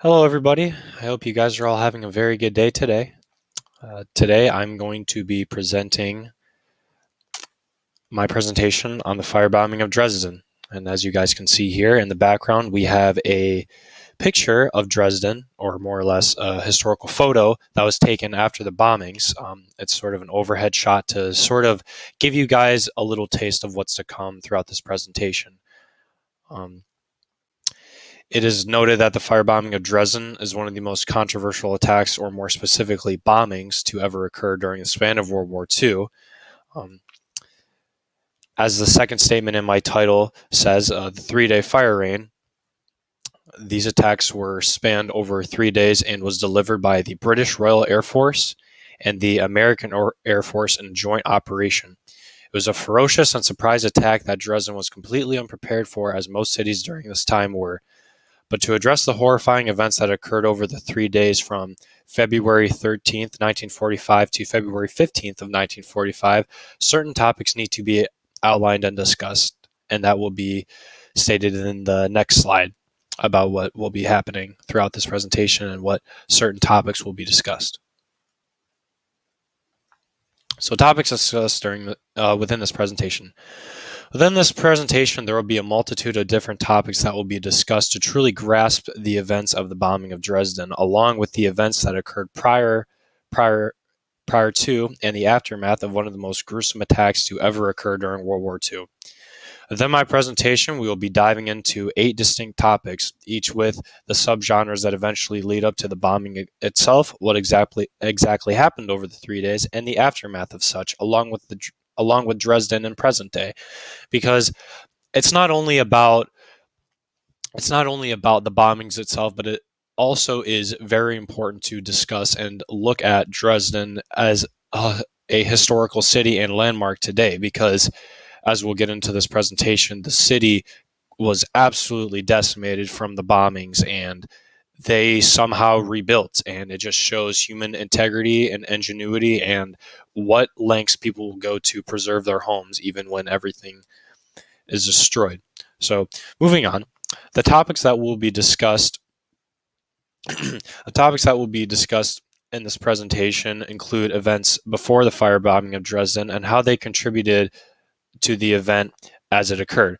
Hello, everybody. I hope you guys are all having a very good day today. Today, I'm going to be presenting my presentation on the firebombing of Dresden. And as you guys can see here in the background, we have a picture of Dresden, or more or less a historical photo that was taken after the bombings. It's sort of an overhead shot to sort of give you guys a little taste of what's to come throughout this presentation. Um, It is noted that the firebombing of Dresden is one of the most controversial attacks, or more specifically, bombings, to ever occur during the span of World War II. Um, as the second statement in my title says, the 3-day fire rain. These attacks were spanned over 3 days and was delivered by the British Royal Air Force and the American Air Force in joint operation. It was a ferocious and surprise attack that Dresden was completely unprepared for, as most cities during this time were. But to address the horrifying events that occurred over the 3 days from February 13th, 1945 to February 15th of 1945, certain topics need to be outlined and discussed, and that will be stated in the next slide about what will be happening throughout this presentation and what certain topics will be discussed. So topics discussed within this presentation. Within this presentation, there will be a multitude of different topics that will be discussed to truly grasp the events of the bombing of Dresden, along with the events that occurred prior to and the aftermath of one of the most gruesome attacks to ever occur during World War II. Within my presentation, we will be diving into 8 distinct topics, each with the subgenres that eventually lead up to the bombing itself, what exactly happened over the 3 days, and the aftermath of such, along with Dresden in present day, because it's not only about the bombings itself, but it also is very important to discuss and look at Dresden as a historical city and landmark today, because as we'll get into this presentation, the city was absolutely decimated from the bombings, and they somehow rebuilt, and it just shows human integrity and ingenuity and what lengths people will go to preserve their homes even when everything is destroyed. So moving on, the topics that will be discussed in this presentation include events before the firebombing of Dresden and how they contributed to the event as it occurred,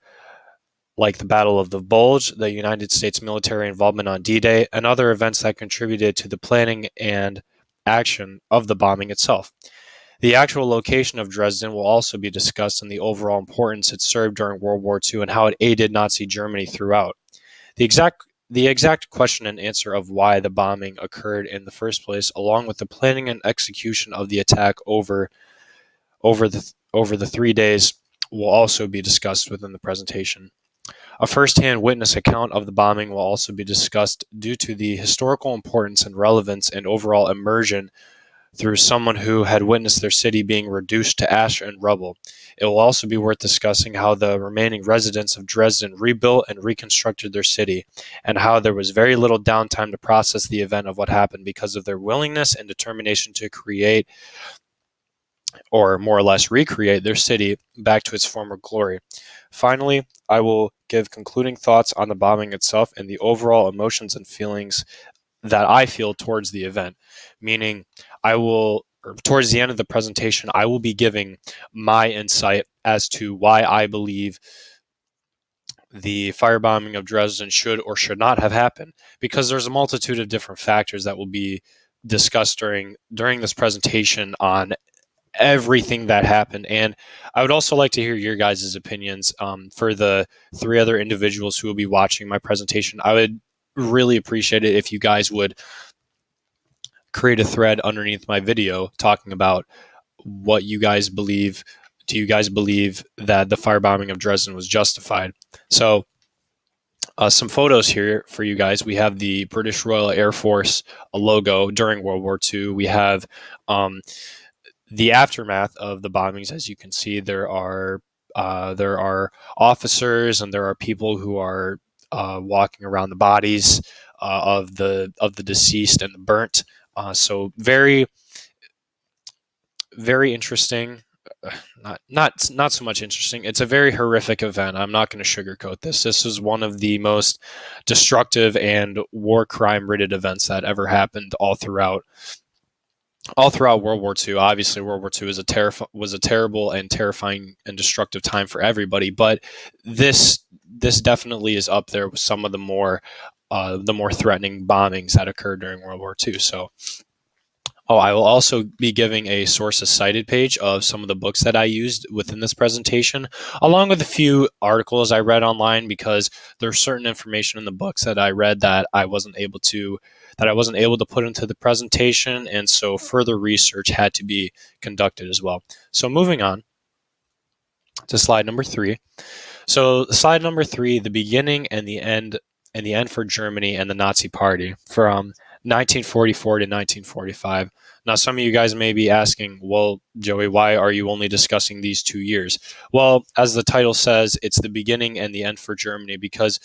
like the Battle of the Bulge, the United States military involvement on D-Day, and other events that contributed to the planning and action of the bombing itself. The actual location of Dresden will also be discussed, and the overall importance it served during World War II and how it aided Nazi Germany throughout. The exact question and answer of why the bombing occurred in the first place, along with the planning and execution of the attack over the 3 days, will also be discussed within the presentation. A first-hand witness account of the bombing will also be discussed due to the historical importance and relevance and overall immersion through someone who had witnessed their city being reduced to ash and rubble. It will also be worth discussing how the remaining residents of Dresden rebuilt and reconstructed their city, and how there was very little downtime to process the event of what happened because of their willingness and determination to create, or more or less recreate, their city back to its former glory. Finally, I will give concluding thoughts on the bombing itself and the overall emotions and feelings that I feel towards the event, meaning towards the end of the presentation, I will be giving my insight as to why I believe the firebombing of Dresden should or should not have happened, because there's a multitude of different factors that will be discussed during this presentation on everything that happened. And I would also like to hear your guys' opinions for the 3 other individuals who will be watching my presentation. I would really appreciate it if you guys would create a thread underneath my video talking about what you guys believe. Do you guys believe that the firebombing of Dresden was justified? So some photos here for you guys. We have the British Royal Air Force logo during World War II. We have the aftermath of the bombings. As you can see, there are officers and there are people who are walking around the bodies of the deceased and the burnt. So very, very interesting. not so much interesting. It's a very horrific event. I'm not going to sugarcoat this. This is one of the most destructive and war crime ridden events that ever happened all throughout World War II. Obviously, World War II was a terrible and terrifying and destructive time for everybody, but this definitely is up there with some of the more threatening bombings that occurred during World War II. So, I will also be giving a sources cited page of some of the books that I used within this presentation, along with a few articles I read online, because there's certain information in the books that I read that I wasn't able to put into the presentation, and so further research had to be conducted as well. So moving on to slide number 3. So slide number 3, the beginning and the end for Germany and the Nazi Party from 1944 to 1945. Now, some of you guys may be asking, well, Joey, why are you only discussing these 2 years? Well, as the title says, it's the beginning and the end for Germany because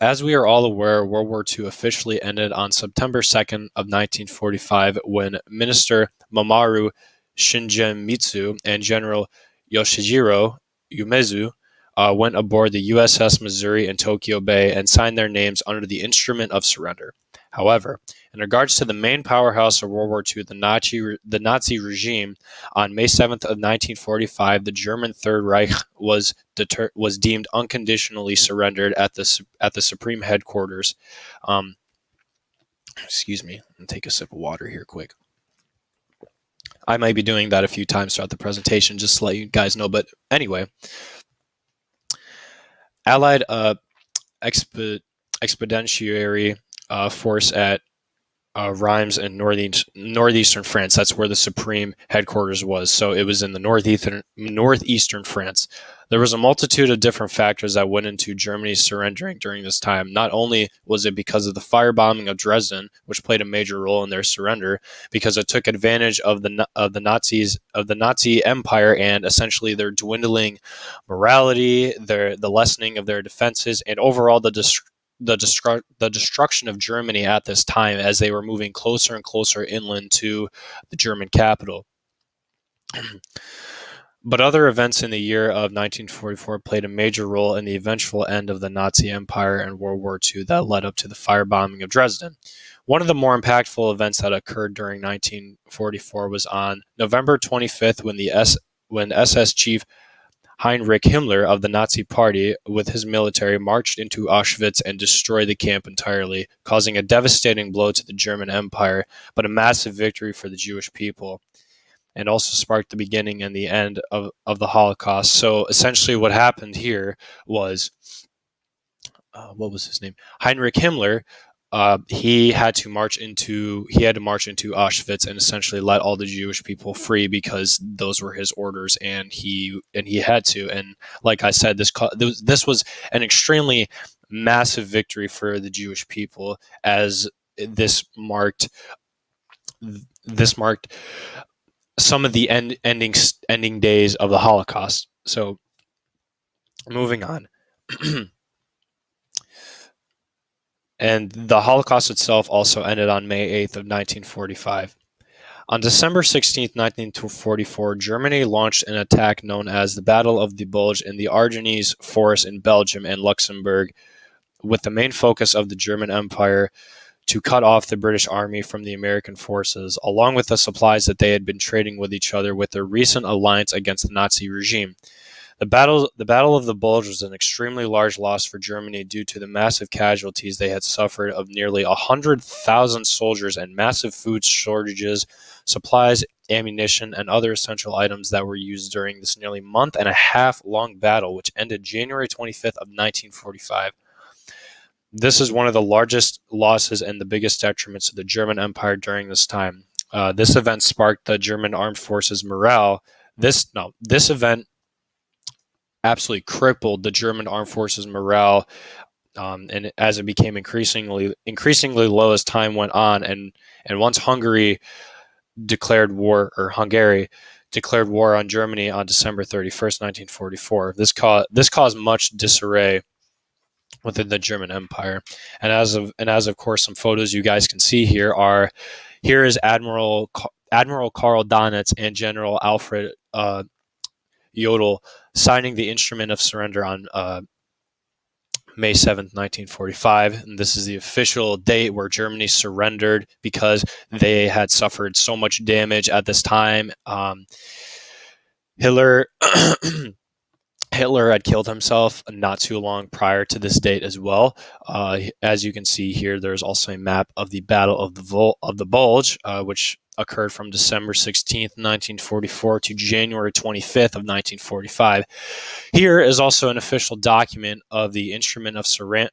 as we are all aware, World War II officially ended on September 2nd of 1945 when Minister Mamoru Shingemitsu and General Yoshijiro Umezu went aboard the USS Missouri in Tokyo Bay and signed their names under the Instrument of Surrender. However, in regards to the main powerhouse of World War II, the Nazi regime, on May 7th of 1945, the German Third Reich was deemed unconditionally surrendered at the Supreme Headquarters. Excuse me, I'm gonna take a sip of water here quick. I might be doing that a few times throughout the presentation, just to let you guys know. But anyway, Allied expeditionary force at Reims in northeastern France. That's where the Supreme headquarters was. So it was in the northeastern France. There was a multitude of different factors that went into Germany's surrendering during this time. Not only was it because of the firebombing of Dresden, which played a major role in their surrender, because it took advantage of the Nazi Empire and essentially their dwindling morality, the lessening of their defenses, and overall the destruction of Germany at this time as they were moving closer and closer inland to the German capital. But other events in the year of 1944 played a major role in the eventual end of the Nazi Empire and World War II that led up to the firebombing of Dresden. One of the more impactful events that occurred during 1944 was on November 25th when SS Chief Heinrich Himmler of the Nazi Party, with his military, marched into Auschwitz and destroyed the camp entirely, causing a devastating blow to the German Empire, but a massive victory for the Jewish people, and also sparked the beginning and the end of the Holocaust. So essentially what happened here was, what was his name? Heinrich Himmler. He had to march into Auschwitz and essentially let all the Jewish people free because those were his orders, and he had to. And like I said, this was an extremely massive victory for the Jewish people, as this marked some of the ending days of the Holocaust. So moving on. And the Holocaust itself also ended on May 8th of 1945. On December 16th, 1944, Germany launched an attack known as the Battle of the Bulge in the Ardennes Forest in Belgium and Luxembourg, with the main focus of the German Empire to cut off the British Army from the American forces, along with the supplies that they had been trading with each other with their recent alliance against the Nazi regime. The Battle of the Bulge was an extremely large loss for Germany due to the massive casualties they had suffered of nearly 100,000 soldiers and massive food shortages, supplies, ammunition, and other essential items that were used during this nearly month and a half long battle, which ended January 25th of 1945. This is one of the largest losses and the biggest detriments to the German Empire during this time. This event sparked the German armed forces morale. This event absolutely crippled the German armed forces morale, and as it became increasingly low as time went on, and once Hungary declared war on Germany on December 31st, 1944. This caused much disarray within the German Empire, and as of course some photos you guys can see here is Admiral Admiral Karl Donitz and General Alfred Jodl signing the Instrument of Surrender on May 7th, 1945. And this is the official date where Germany surrendered because they had suffered so much damage at this time. Hitler Hitler had killed himself not too long prior to this date as well. As you can see here, there's also a map of the Battle of the Bulge, which occurred from December 16th, 1944 to January 25th of 1945. Here is also an official document of the Instrument of Surrender,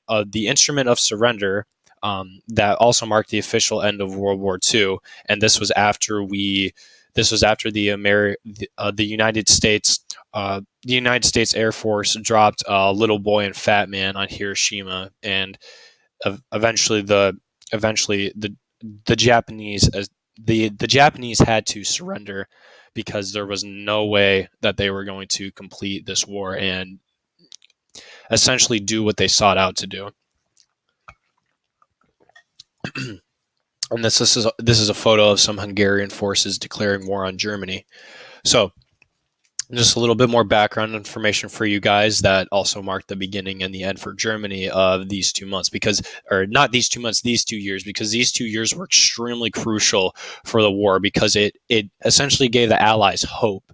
that also marked the official end of World War II, and this was after the United States. The United States Air Force dropped Little Boy and Fat Man on Hiroshima, and eventually the Japanese the Japanese had to surrender because there was no way that they were going to complete this war and essentially do what they sought out to do. And this is a photo of some Hungarian forces declaring war on Germany. So, just a little bit more background information for you guys that also marked the beginning and the end for Germany of these 2 months, or not these 2 months, these 2 years, because these 2 years were extremely crucial for the war because it essentially gave the Allies hope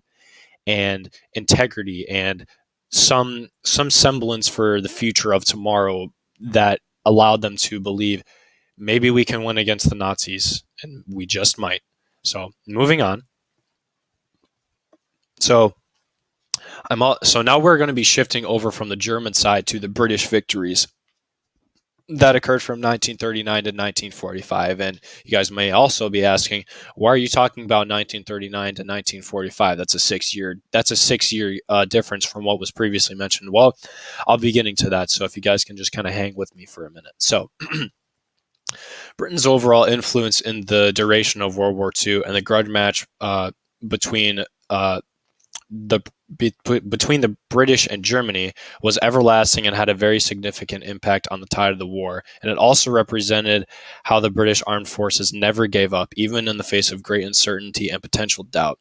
and integrity and some semblance for the future of tomorrow that allowed them to believe maybe we can win against the Nazis, and we just might. So, moving on. So now we're going to be shifting over from the German side to the British victories that occurred from 1939 to 1945. And you guys may also be asking, why are you talking about 1939 to 1945? That's a 6-year difference from what was previously mentioned. Well, I'll be getting to that. So if you guys can just kind of hang with me for a minute. So Britain's overall influence in the duration of World War II and the grudge match between the British and Germany was everlasting and had a very significant impact on the tide of the war, and it also represented how the British armed forces never gave up, even in the face of great uncertainty and potential doubt.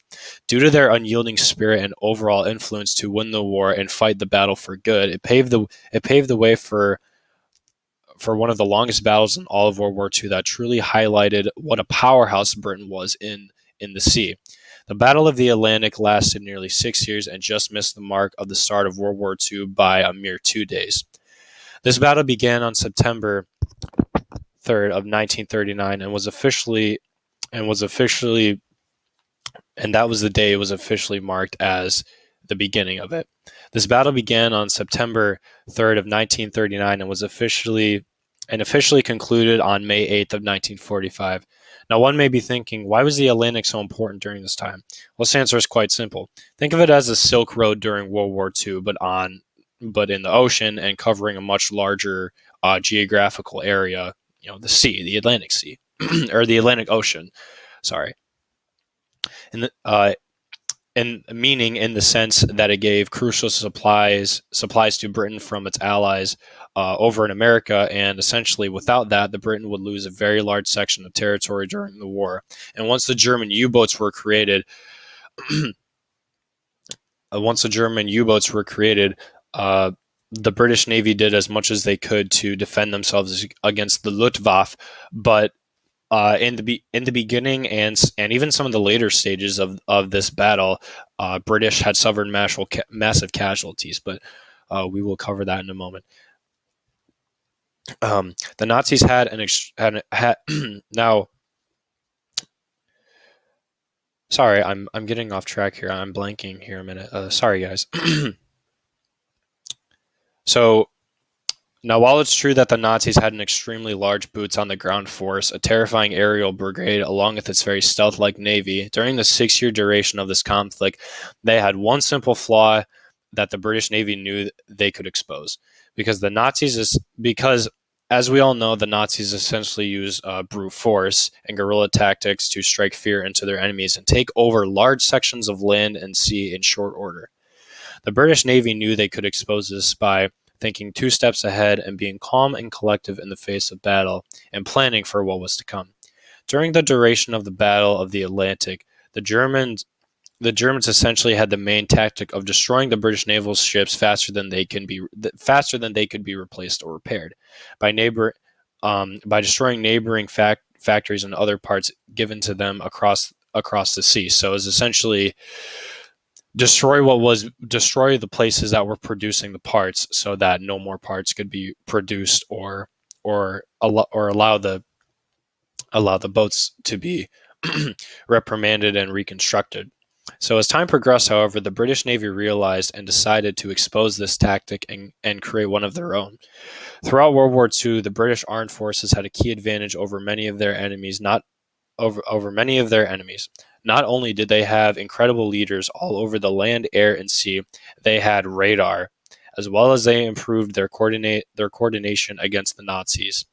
Due to their unyielding spirit and overall influence to win the war and fight the battle for good, it paved the way for one of the longest battles in all of World War II that truly highlighted what a powerhouse Britain was in the sea. The Battle of the Atlantic lasted nearly 6 years and just missed the mark of the start of World War II by a mere 2 days. This battle began on September 3rd of 1939 and that was the day it was officially marked as the beginning of it. This battle began on September 3rd of 1939 and was officially concluded on May 8th of 1945. Now, one may be thinking, why was the Atlantic so important during this time? Well, this answer is quite simple. Think of it as the Silk Road during World War II, but in the ocean and covering a much larger geographical area. The sea, the Atlantic Sea, or the Atlantic Ocean. Sorry. And meaning in the sense that it gave crucial supplies to Britain from its allies over in America, and essentially without that, the Britain would lose a very large section of territory during the war. And once the German U-boats were created, the British Navy did as much as they could to defend themselves against the Luftwaffe, but in the beginning and even some of the later stages of this battle, British had suffered massive casualties, but we will cover that in a moment. The Nazis had now. Sorry, I'm getting off track here. I'm blanking here a minute. Sorry, guys. So. Now, while it's true that the Nazis had an extremely large boots-on-the-ground force, a terrifying aerial brigade, along with its very stealth-like navy, during the 6-year duration of this conflict, they had one simple flaw that the British Navy knew they could expose. Because, as we all know, the Nazis essentially use brute force and guerrilla tactics to strike fear into their enemies and take over large sections of land and sea in short order. The British Navy knew they could expose this by thinking 2 steps ahead and being calm and collective in the face of battle and planning for what was to come. During the duration of the Battle of the Atlantic, the Germans the Germans essentially had the main tactic of destroying the British naval ships faster than they could be replaced or repaired by by destroying neighboring factories and other parts given to them across the sea. So it was essentially destroy the places that were producing the parts so that no more parts could be produced or allow the boats to be reprimanded and reconstructed. So as time progressed, however, the British Navy realized and decided to expose this tactic and create one of their own. Throughout World War II, the British armed forces had a key advantage over many of their enemies, not over many of their enemies. Not only did they have incredible leaders all over the land, air, and sea, they had radar, as well as they improved their coordination against the Nazis.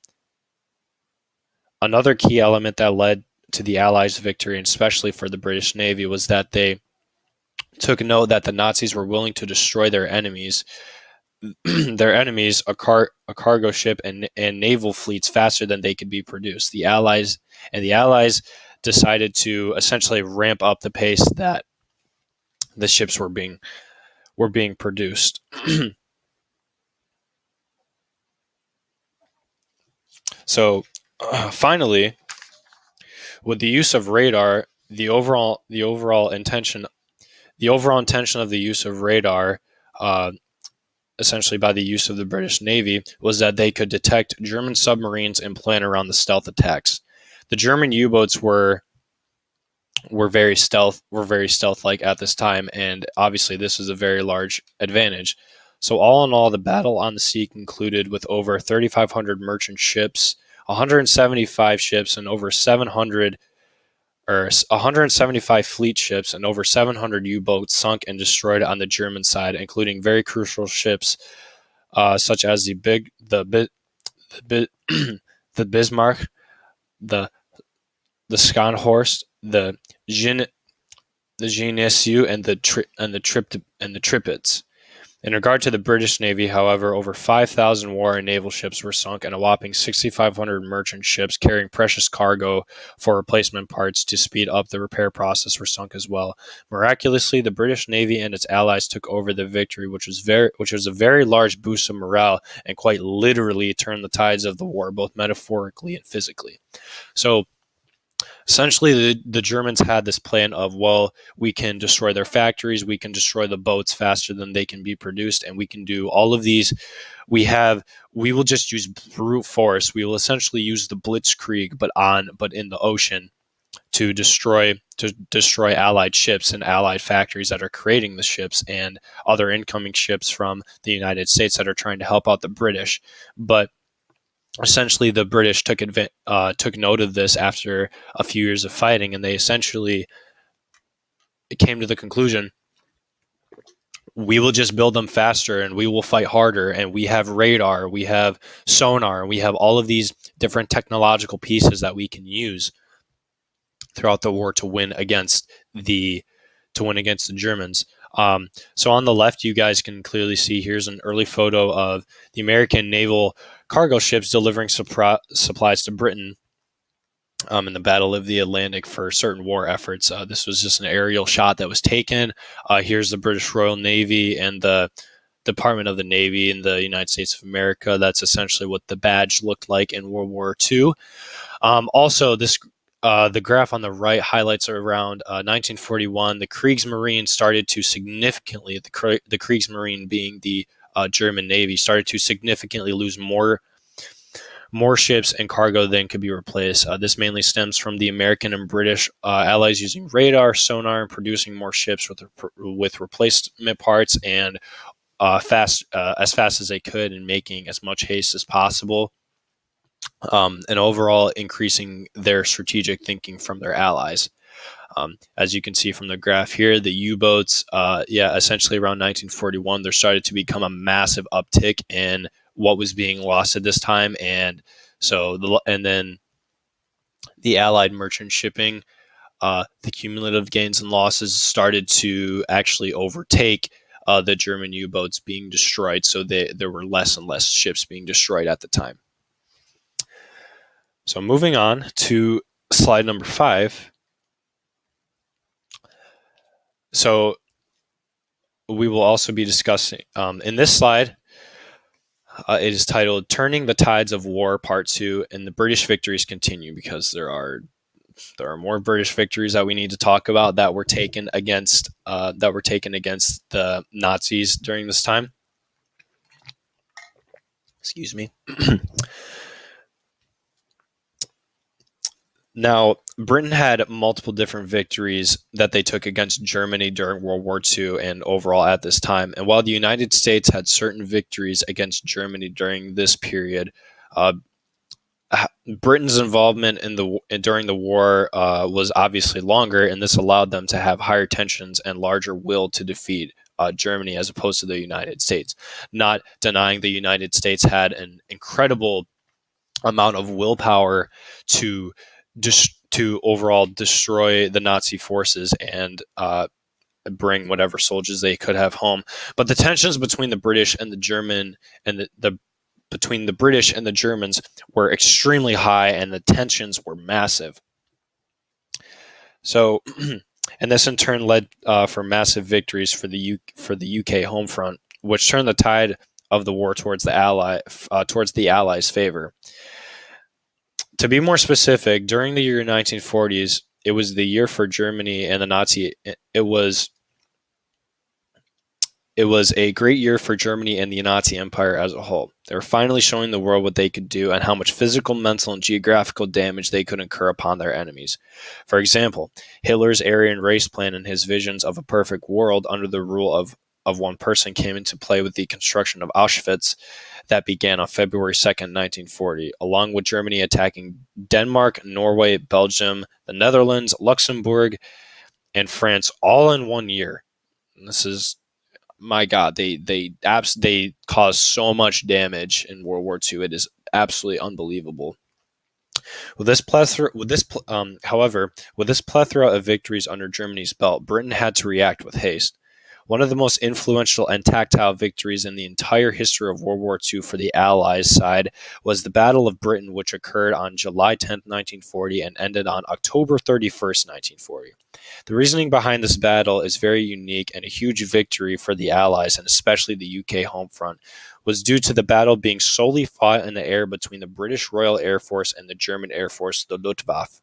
Another key element that led to the Allies' victory, and especially for the British Navy, was that they took note that the Nazis were willing to destroy their enemies, a cargo ship, and naval fleets faster than they could be produced. The Allies decided to essentially ramp up the pace that the ships were being produced. So, finally, with the use of radar, the overall intention of the use of radar, essentially by the use of the British Navy, was that they could detect German submarines and plan around the stealth attacks. The German U-boats were very stealth-like at this time, and obviously this was a very large advantage. So all in all, the battle on the sea concluded with over 3,500 merchant ships, 175 ships, and over 175 fleet ships and over 700 U-boats sunk and destroyed on the German side, including very crucial ships such as the Bismarck, the Scharnhorst, the Genesue, and the Tripits. In regard to the British Navy, however, over 5,000 war and naval ships were sunk and a whopping 6,500 merchant ships carrying precious cargo for replacement parts to speed up the repair process were sunk as well. Miraculously, the British Navy and its allies took over the victory, which was a very large boost of morale and quite literally turned the tides of the war, both metaphorically and physically. So, essentially, the Germans had this plan of, well, we can destroy their factories, we can destroy the boats faster than they can be produced, and we can do all of these. We will just use brute force. We will essentially use the blitzkrieg, but in the ocean, to destroy Allied ships and Allied factories that are creating the ships and other incoming ships from the United States that are trying to help out the British. But essentially, the British took note of this after a few years of fighting, and they essentially came to the conclusion: we will just build them faster, and we will fight harder, and we have radar, we have sonar, we have all of these different technological pieces that we can use throughout the war to win against the Germans. So on the left, you guys can clearly see here's an early photo of the American naval cargo ships delivering supplies to Britain in the Battle of the Atlantic for certain war efforts. This was just an aerial shot that was taken. Here's the British Royal Navy and the Department of the Navy in the United States of America. That's essentially what the badge looked like in World War II. Also, the graph on the right highlights around 1941. The Kriegsmarine started to significantly, the Kriegsmarine being the German Navy, started to significantly lose more ships and cargo than could be replaced. This mainly stems from the American and British allies using radar, sonar, and producing more ships with replacement parts and as fast as they could, and making as much haste as possible. And overall increasing their strategic thinking from their allies. As you can see from the graph here, the U-boats, essentially around 1941, there started to become a massive uptick in what was being lost at this time, and then the Allied merchant shipping, the cumulative gains and losses started to actually overtake the German U-boats being destroyed. So there were less and less ships being destroyed at the time. So moving on to slide number 5. So we will also be discussing, in this slide, it is titled Turning the Tides of War, Part 2, and the British victories continue, because there are more British victories that we need to talk about that were taken against the Nazis during this time. Excuse me. Now, Britain had multiple different victories that they took against Germany during World War II and overall at this time. And while the United States had certain victories against Germany during this period, Britain's involvement during the war was obviously longer, and this allowed them to have higher tensions and larger will to defeat Germany as opposed to the United States. Not denying the United States had an incredible amount of willpower to overall destroy the Nazi forces and bring whatever soldiers they could have home. But the tensions between the British and the German and between the British and the Germans were extremely high, and the tensions were massive. So, and this in turn led for massive victories for the UK home front, which turned the tide of the war towards the Allies' favor. To be more specific, during the year 1940s, it was the year for Germany and the Nazi. It was a great year for Germany and the Nazi Empire as a whole. They were finally showing the world what they could do and how much physical, mental, and geographical damage they could incur upon their enemies. For example, Hitler's Aryan race plan and his visions of a perfect world under the rule of one person came into play with the construction of Auschwitz that began on February 2nd, 1940, along with Germany attacking Denmark, Norway, Belgium, the Netherlands, Luxembourg, and France all in 1 year. And this is, my God, they caused so much damage in World War II. It is absolutely unbelievable. However, with this plethora of victories under Germany's belt, Britain had to react with haste. One of the most influential and tactile victories in the entire history of World War II for the Allies' side was the Battle of Britain, which occurred on July 10, 1940 and ended on October 31st, 1940. The reasoning behind this battle is very unique, and a huge victory for the Allies, and especially the UK home front, was due to the battle being solely fought in the air between the British Royal Air Force and the German Air Force, the Luftwaffe.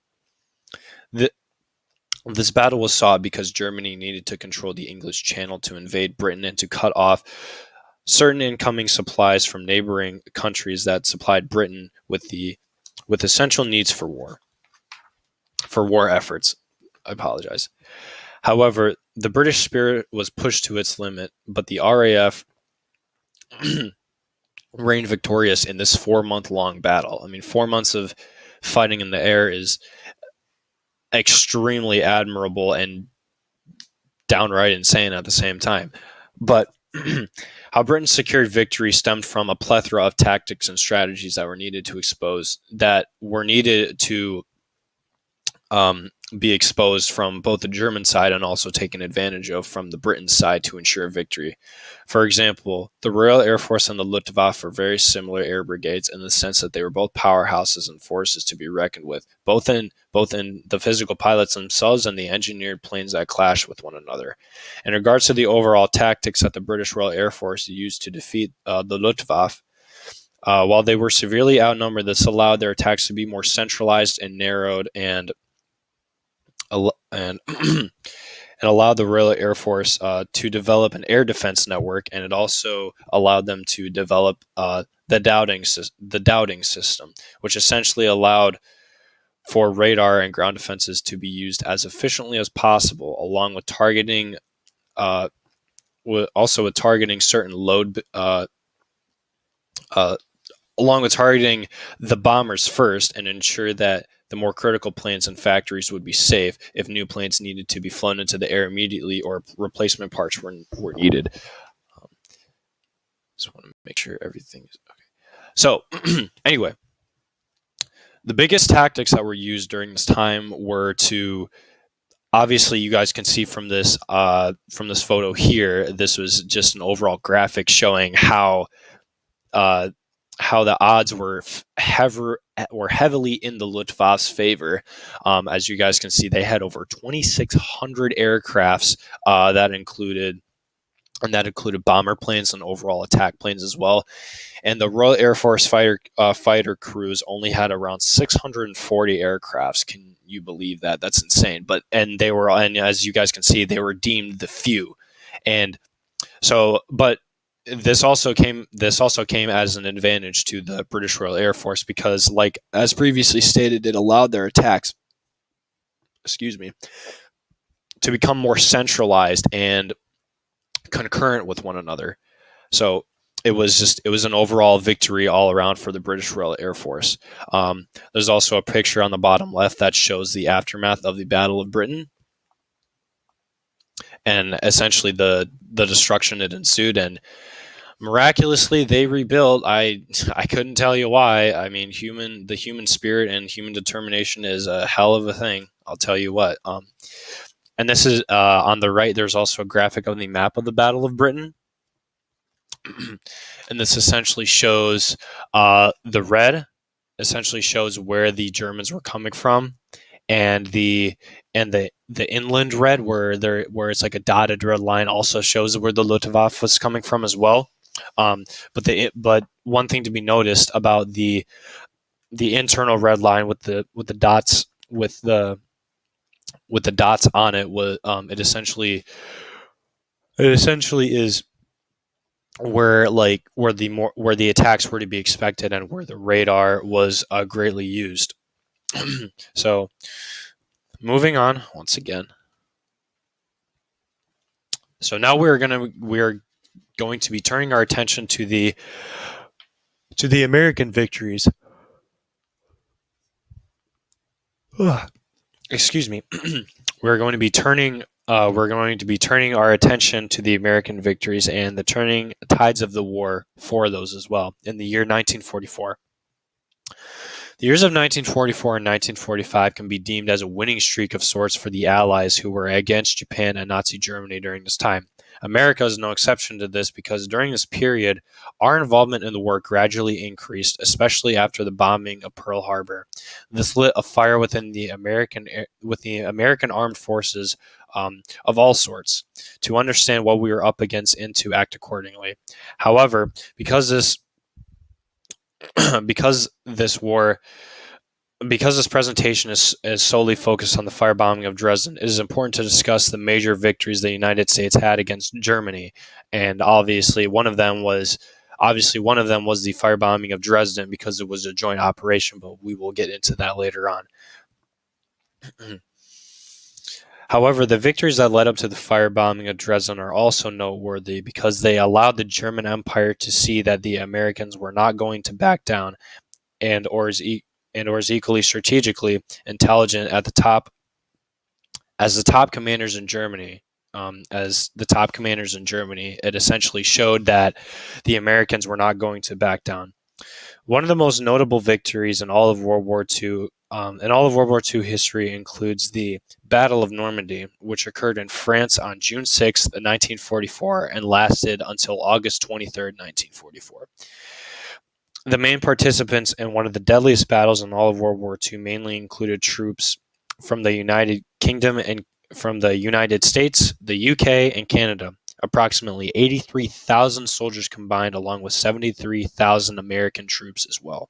This battle was sought because Germany needed to control the English Channel to invade Britain and to cut off certain incoming supplies from neighboring countries that supplied Britain with essential needs for war efforts. I apologize. However, the British spirit was pushed to its limit, but the RAF reigned victorious in this 4-month-long battle. I mean, 4 months of fighting in the air is extremely admirable and downright insane at the same time. But how Britain secured victory stemmed from a plethora of tactics and strategies that were needed to be exposed from both the German side and also taken advantage of from the Britain side to ensure victory. For example, the Royal Air Force and the Luftwaffe were very similar air brigades in the sense that they were both powerhouses and forces to be reckoned with, both in the physical pilots themselves and the engineered planes that clash with one another. In regards to the overall tactics that the British Royal Air Force used to defeat the Luftwaffe, while they were severely outnumbered, this allowed their attacks to be more centralized and narrowed, and allowed the Royal Air Force to develop an air defense network, and it also allowed them to develop the doubting system, which essentially allowed for radar and ground defenses to be used as efficiently as possible, along with targeting certain load. Along with targeting the bombers first, and ensure that the more critical planes and factories would be safe if new planes needed to be flown into the air immediately or replacement parts were needed. Just want to make sure everything is okay. So, anyway, the biggest tactics that were used during this time were to, obviously, you guys can see from this photo here, this was just an overall graphic showing how how the odds were heavily in the Luftwaffe's favor. As you guys can see, they had over 2,600 aircrafts that included bomber planes and overall attack planes as well. And the Royal Air Force fighter crews only had around 640 aircrafts. Can you believe that? That's insane. And as you guys can see, they were deemed the few. And so, but this also came as an advantage to the British Royal Air Force because, like as previously stated, it allowed their attacks, to become more centralized and concurrent with one another. So it was an overall victory all around for the British Royal Air Force. There's also a picture on the bottom left that shows the aftermath of the Battle of Britain and essentially the destruction that ensued. And miraculously, they rebuilt. I couldn't tell you why. I mean, the human spirit and human determination is a hell of a thing. I'll tell you what. And this is on the right. There's also a graphic of the map of the Battle of Britain. And this essentially shows the red essentially shows where the Germans were coming from, and the inland red where it's like a dotted red line also shows where the Luftwaffe was coming from as well. But one thing to be noticed about the internal red line with the dots on it was it essentially is where the attacks were to be expected and where the radar was greatly used. So moving on once again. So now we're going to be turning our attention to the American victories. Excuse me. We're going to be turning our attention to the American victories and the turning tides of the war for those as well. In the year 1944. The years of 1944 and 1945 can be deemed as a winning streak of sorts for the Allies who were against Japan and Nazi Germany during this time. America is no exception to this because during this period, our involvement in the war gradually increased, especially after the bombing of Pearl Harbor. This lit a fire within the American armed forces of all sorts to understand what we were up against and to act accordingly. However, because this presentation is solely focused on the firebombing of Dresden, it is important to discuss the major victories the United States had against Germany, and obviously one of them was the firebombing of Dresden because it was a joint operation, but we will get into that later on. However, the victories that led up to the firebombing of Dresden are also noteworthy because they allowed the German Empire to see that the Americans were not going to back down, or is equally strategically intelligent at the top as the top commanders in Germany. It essentially showed that the Americans were not going to back down. One of the most notable victories in all of World War II history includes the Battle of Normandy, which occurred in France on June 6, 1944, and lasted until August 23, 1944. The main participants in one of the deadliest battles in all of World War II mainly included troops from the United Kingdom and from the United States, the UK, and Canada. Approximately 83,000 soldiers combined, along with 73,000 American troops as well.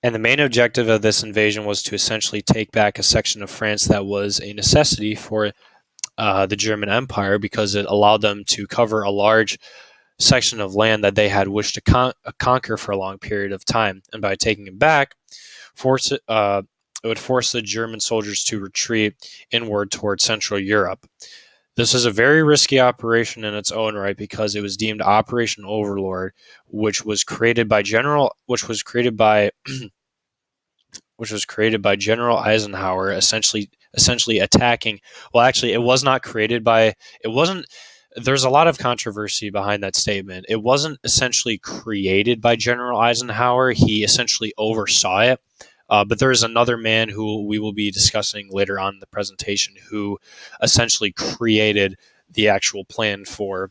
And the main objective of this invasion was to essentially take back a section of France that was a necessity for the German Empire because it allowed them to cover a large section of land that they had wished to conquer for a long period of time. And by taking it back, it would force the German soldiers to retreat inward towards Central Europe. This is a very risky operation in its own right because it was deemed Operation Overlord, which was created by General Eisenhower, essentially attacking. Well, actually, it was not created by. It wasn't. There's a lot of controversy behind that statement. It wasn't essentially created by General Eisenhower. He essentially oversaw it. But there is another man who we will be discussing later on in the presentation who essentially created the actual plan for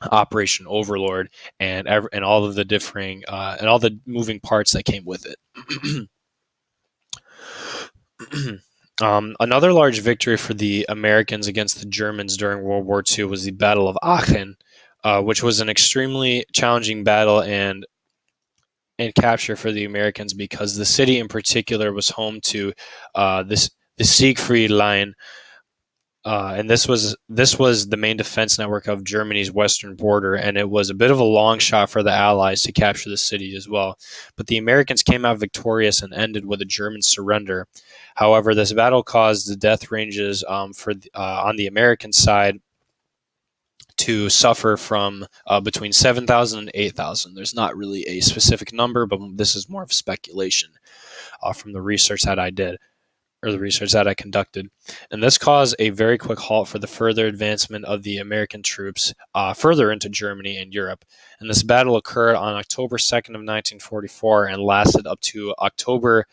Operation Overlord, and all of the differing and all the moving parts that came with it. Another large victory for the Americans against the Germans during World War II was the Battle of Aachen, which was an extremely challenging battle and capture for the Americans because the city in particular was home to the Siegfried Line, and this was the main defense network of Germany's western border, and it was a bit of a long shot for the Allies to capture the city as well. But the Americans came out victorious and ended with a German surrender. However, this battle caused the death ranges on the American side to suffer from between 7,000 and 8,000. There's not really a specific number, but this is more of speculation from the research that I did, or the research that I conducted. And this caused a very quick halt for the further advancement of the American troops further into Germany and Europe. And this battle occurred on October 2nd of 1944 and lasted up to October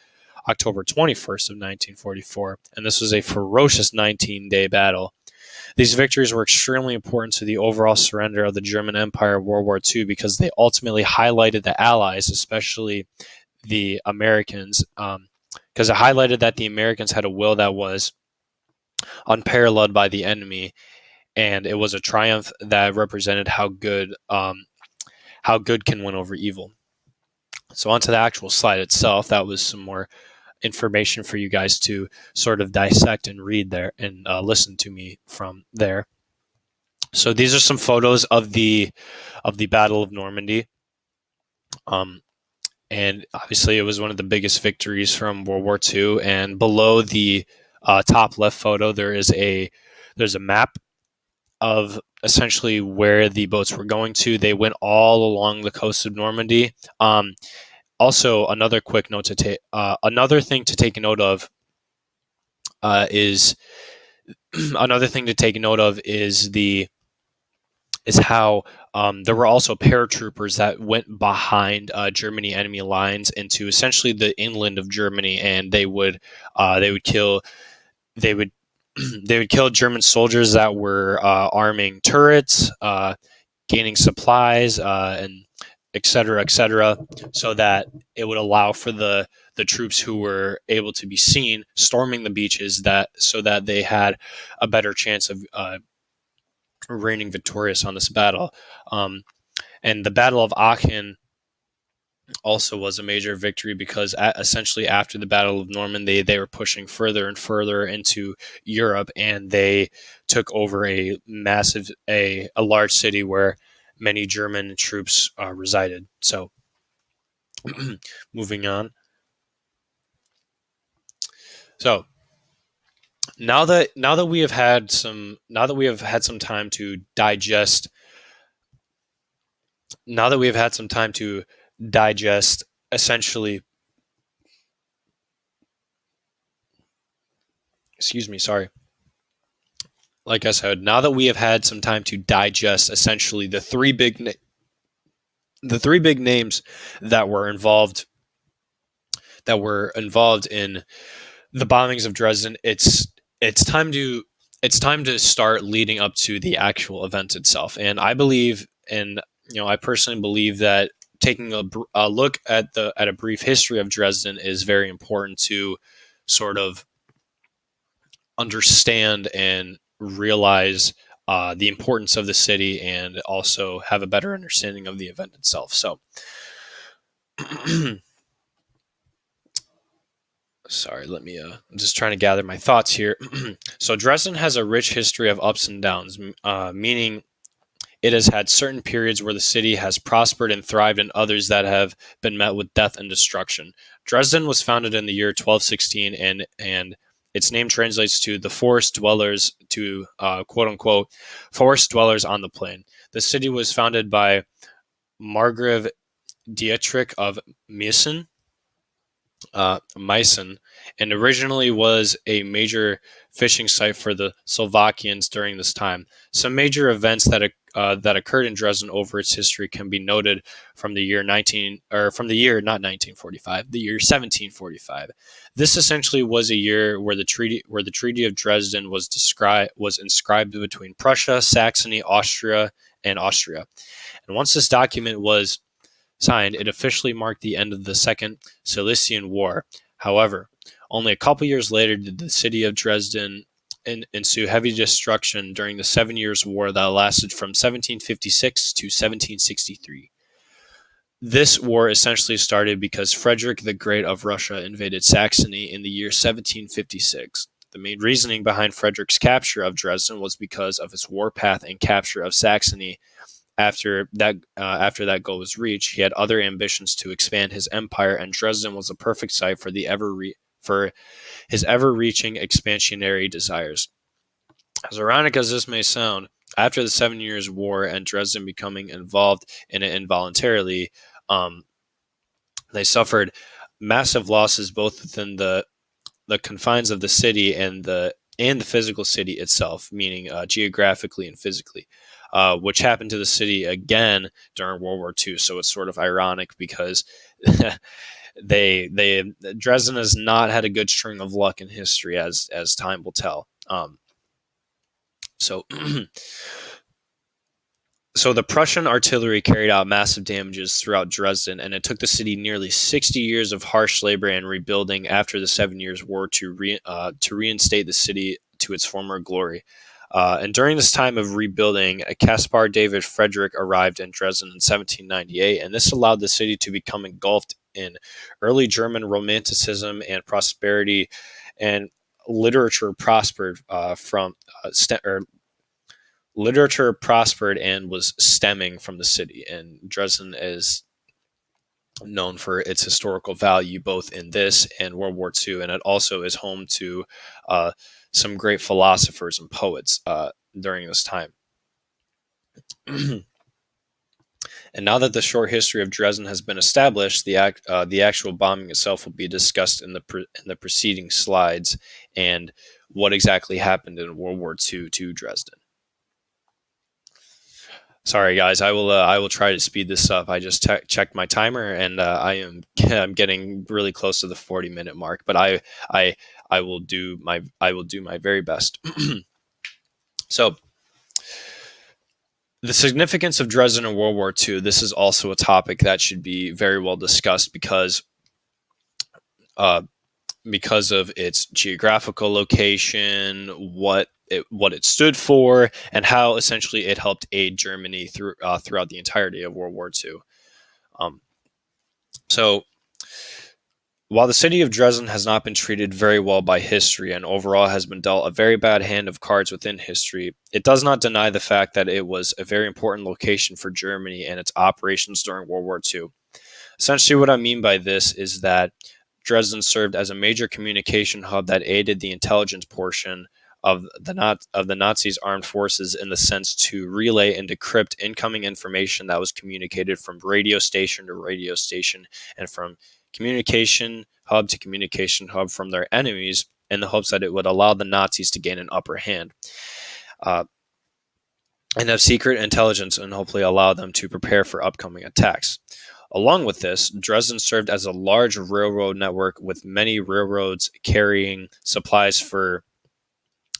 21st of 1944. And this was a ferocious 19-day battle. These victories were extremely important to the overall surrender of the German Empire in World War II because they ultimately highlighted the Allies, especially the Americans, because it highlighted that the Americans had a will that was unparalleled by the enemy, and it was a triumph that represented how good can win over evil. So onto the actual slide itself. That was some more information for you guys to sort of dissect and read there and listen to me from there. So these are some photos of the Battle of Normandy. And obviously it was one of the biggest victories from World War II. And below the top left photo, there's a map of essentially where the boats were going to. They went all along the coast of Normandy. Also, another quick note to take, another thing to take note of is how there were also paratroopers that went behind Germany enemy lines into essentially the inland of Germany, and they would kill German soldiers that were arming turrets, gaining supplies, and et cetera, so that it would allow for the troops who were able to be seen storming the beaches, so that they had a better chance of reigning victorious on this battle. And the Battle of Aachen also was a major victory because essentially after the Battle of Normandy, they were pushing further and further into Europe, and they took over a large city where many German troops resided. So moving on. So now that we have had some time to digest essentially, excuse me, sorry. Like I said, now that we have had some time to digest essentially the three big names that were involved in the bombings of Dresden, it's time to start leading up to the actual event itself. And I believe, and I personally believe that taking a look at a brief history of Dresden is very important to sort of understand and realize the importance of the city, and also have a better understanding of the event itself. So sorry, I'm just trying to gather my thoughts here. So Dresden has a rich history of ups and downs, meaning it has had certain periods where the city has prospered and thrived, and others that have been met with death and destruction. Dresden was founded in the year 1216, and its name translates to the forest dwellers, to quote unquote forest dwellers on the plain. The city was founded by Margrave Dietrich of Meissen, Meissen, and originally was a major fishing site for the Slovakians during this time. Some major events that occurred in Dresden over its history can be noted from the year 19 or from the year not 1945, the year 1745. This essentially was a year where the Treaty of Dresden was inscribed between Prussia, Saxony, Austria, and Austria. And once this document was signed, it officially marked the end of the Second Silesian War. However, only a couple years later did the city of Dresden ensue heavy destruction during the 7 Years' War that lasted from 1756 to 1763. This war essentially started because Frederick the Great of Russia invaded Saxony in the year 1756. The main reasoning behind Frederick's capture of Dresden was because of its warpath and capture of Saxony. After that goal was reached, he had other ambitions to expand his empire, and Dresden was a perfect site for for his ever-reaching expansionary desires. As ironic as this may sound, after the 7 Years' War and Dresden becoming involved in it involuntarily, they suffered massive losses both within the confines of the city and the physical city itself, meaning geographically and physically, which happened to the city again during World War II. So it's sort of ironic because Dresden has not had a good string of luck in history, as time will tell. So So the Prussian artillery carried out massive damages throughout Dresden, and it took the city nearly 60 years of harsh labor and rebuilding after the 7 Years' War to reinstate the city to its former glory. And during this time of rebuilding, Caspar David Frederick arrived in Dresden in 1798, and this allowed the city to become engulfed in early German Romanticism and prosperity, and literature prospered literature prospered and was stemming from the city. And Dresden is known for its historical value, both in this and World War II, and it also is home to some great philosophers and poets during this time. And now that the short history of Dresden has been established, the actual bombing itself will be discussed in the preceding slides, and what exactly happened in World War II to Dresden. Sorry, guys. I will try to speed this up. I just checked my timer, and I'm getting really close to the 40-minute mark. But I will do my very best. So, the significance of Dresden in World War II. This is also a topic that should be very well discussed because of its geographical location, what it stood for, and how essentially it helped aid Germany throughout the entirety of World War II. So, while the city of Dresden has not been treated very well by history and overall has been dealt a very bad hand of cards within history, it does not deny the fact that it was a very important location for Germany and its operations during World War II. Essentially, what I mean by this is that Dresden served as a major communication hub that aided the intelligence portion of the Nazis' armed forces in the sense to relay and decrypt incoming information that was communicated from radio station to radio station and from communication hub to communication hub from their enemies, in the hopes that it would allow the Nazis to gain an upper hand and have secret intelligence and hopefully allow them to prepare for upcoming attacks. Along with this, Dresden served as a large railroad network with many railroads carrying supplies for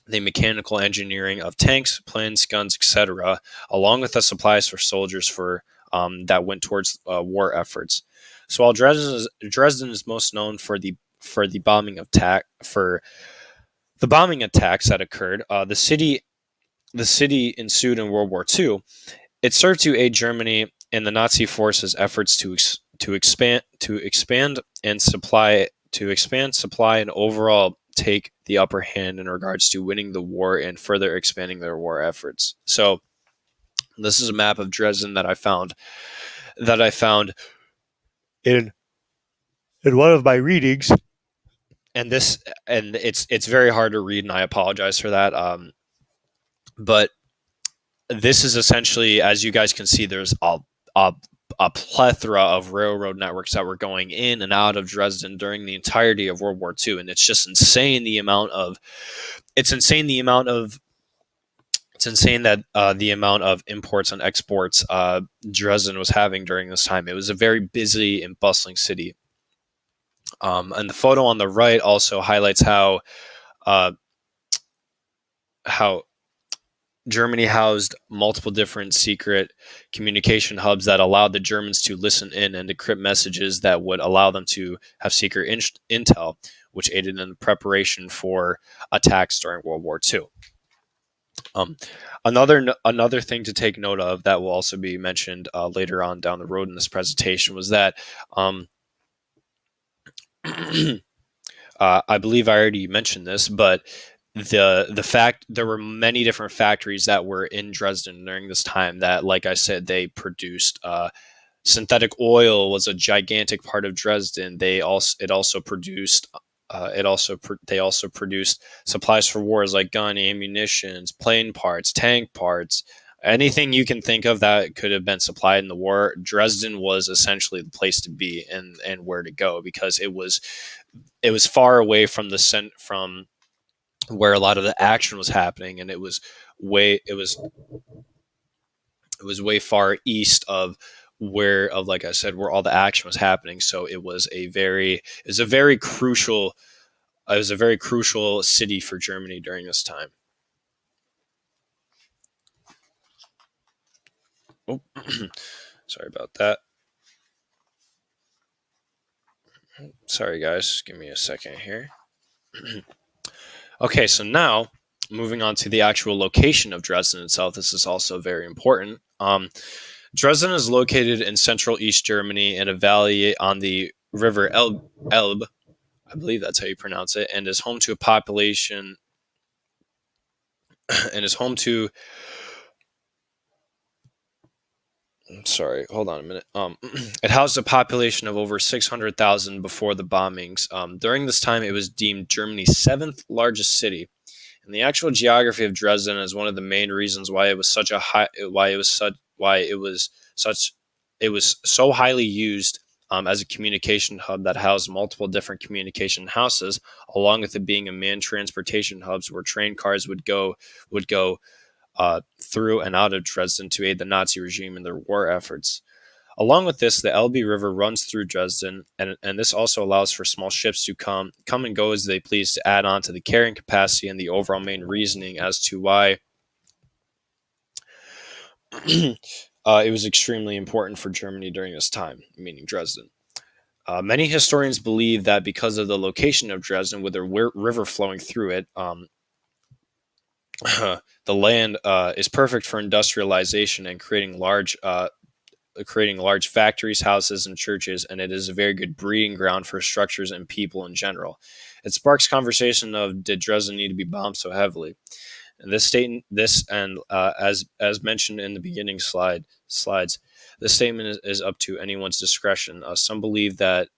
the mechanical engineering of tanks, planes, guns, etc., along with the supplies for soldiers that went towards war efforts. So while Dresden is most known for the bombing attacks that occurred, the city ensued in World War II. It served to aid Germany and the Nazi forces' efforts to expand supply and overall take the upper hand in regards to winning the war and further expanding their war efforts. So this is a map of Dresden that I found in one of my readings, and it's very hard to read, and I apologize for that. But this is essentially, as you guys can see, there's a a plethora of railroad networks that were going in and out of Dresden during the entirety of World War II, and it's just insane the amount of it's insane that the amount of imports and exports Dresden was having during this time. It was a very busy and bustling city. And the photo on the right also highlights uh, how Germany housed multiple different secret communication hubs that allowed the Germans to listen in and decrypt messages that would allow them to have secret intel, which aided in the preparation for attacks during World War II. Um, another thing to take note of that will also be mentioned later on down the road in this presentation was that I believe I already mentioned this, but the fact there were many different factories that were in Dresden during this time that, like I said, they produced synthetic oil was a gigantic part of Dresden. They also produced supplies for wars like gun, ammunitions, plane parts, tank parts, anything you can think of that could have been supplied in the war. Dresden was essentially the place to be and where to go because it was far away from from where a lot of the action was happening, and way it was it was way far east of like I said, where all the action was happening. So it was a very crucial city for Germany during this time. Oh, sorry about that. Sorry guys, give me a second here. Okay, so now moving on to the actual location of Dresden itself. This is also very important. Dresden is located in central East Germany in a valley on the river Elbe, I believe that's how you pronounce it, and is home to a population and is home to sorry, hold on a minute. It housed a population of over 600,000 before the bombings. During this time, it was deemed Germany's seventh largest city, and the actual geography of Dresden is one of the main reasons why it was such a high, why it was so highly used as a communication hub that housed multiple different communication houses, along with it being a manned transportation hubs where train cars would go through and out of Dresden to aid the Nazi regime in their war efforts. Along with this, the Elbe River runs through Dresden, and this also allows for small ships to come and go as they please to add on to the carrying capacity and the overall main reasoning as to why it was extremely important for Germany during this time, meaning Dresden. Many historians believe that because of the location of Dresden, with the river flowing through it, the land is perfect for industrialization and creating large factories, houses, and churches, and it is a very good breeding ground for structures and people in general. It sparks conversation of did Dresden need to be bombed so heavily? And as mentioned in the beginning slides, this statement is up to anyone's discretion. Some believe that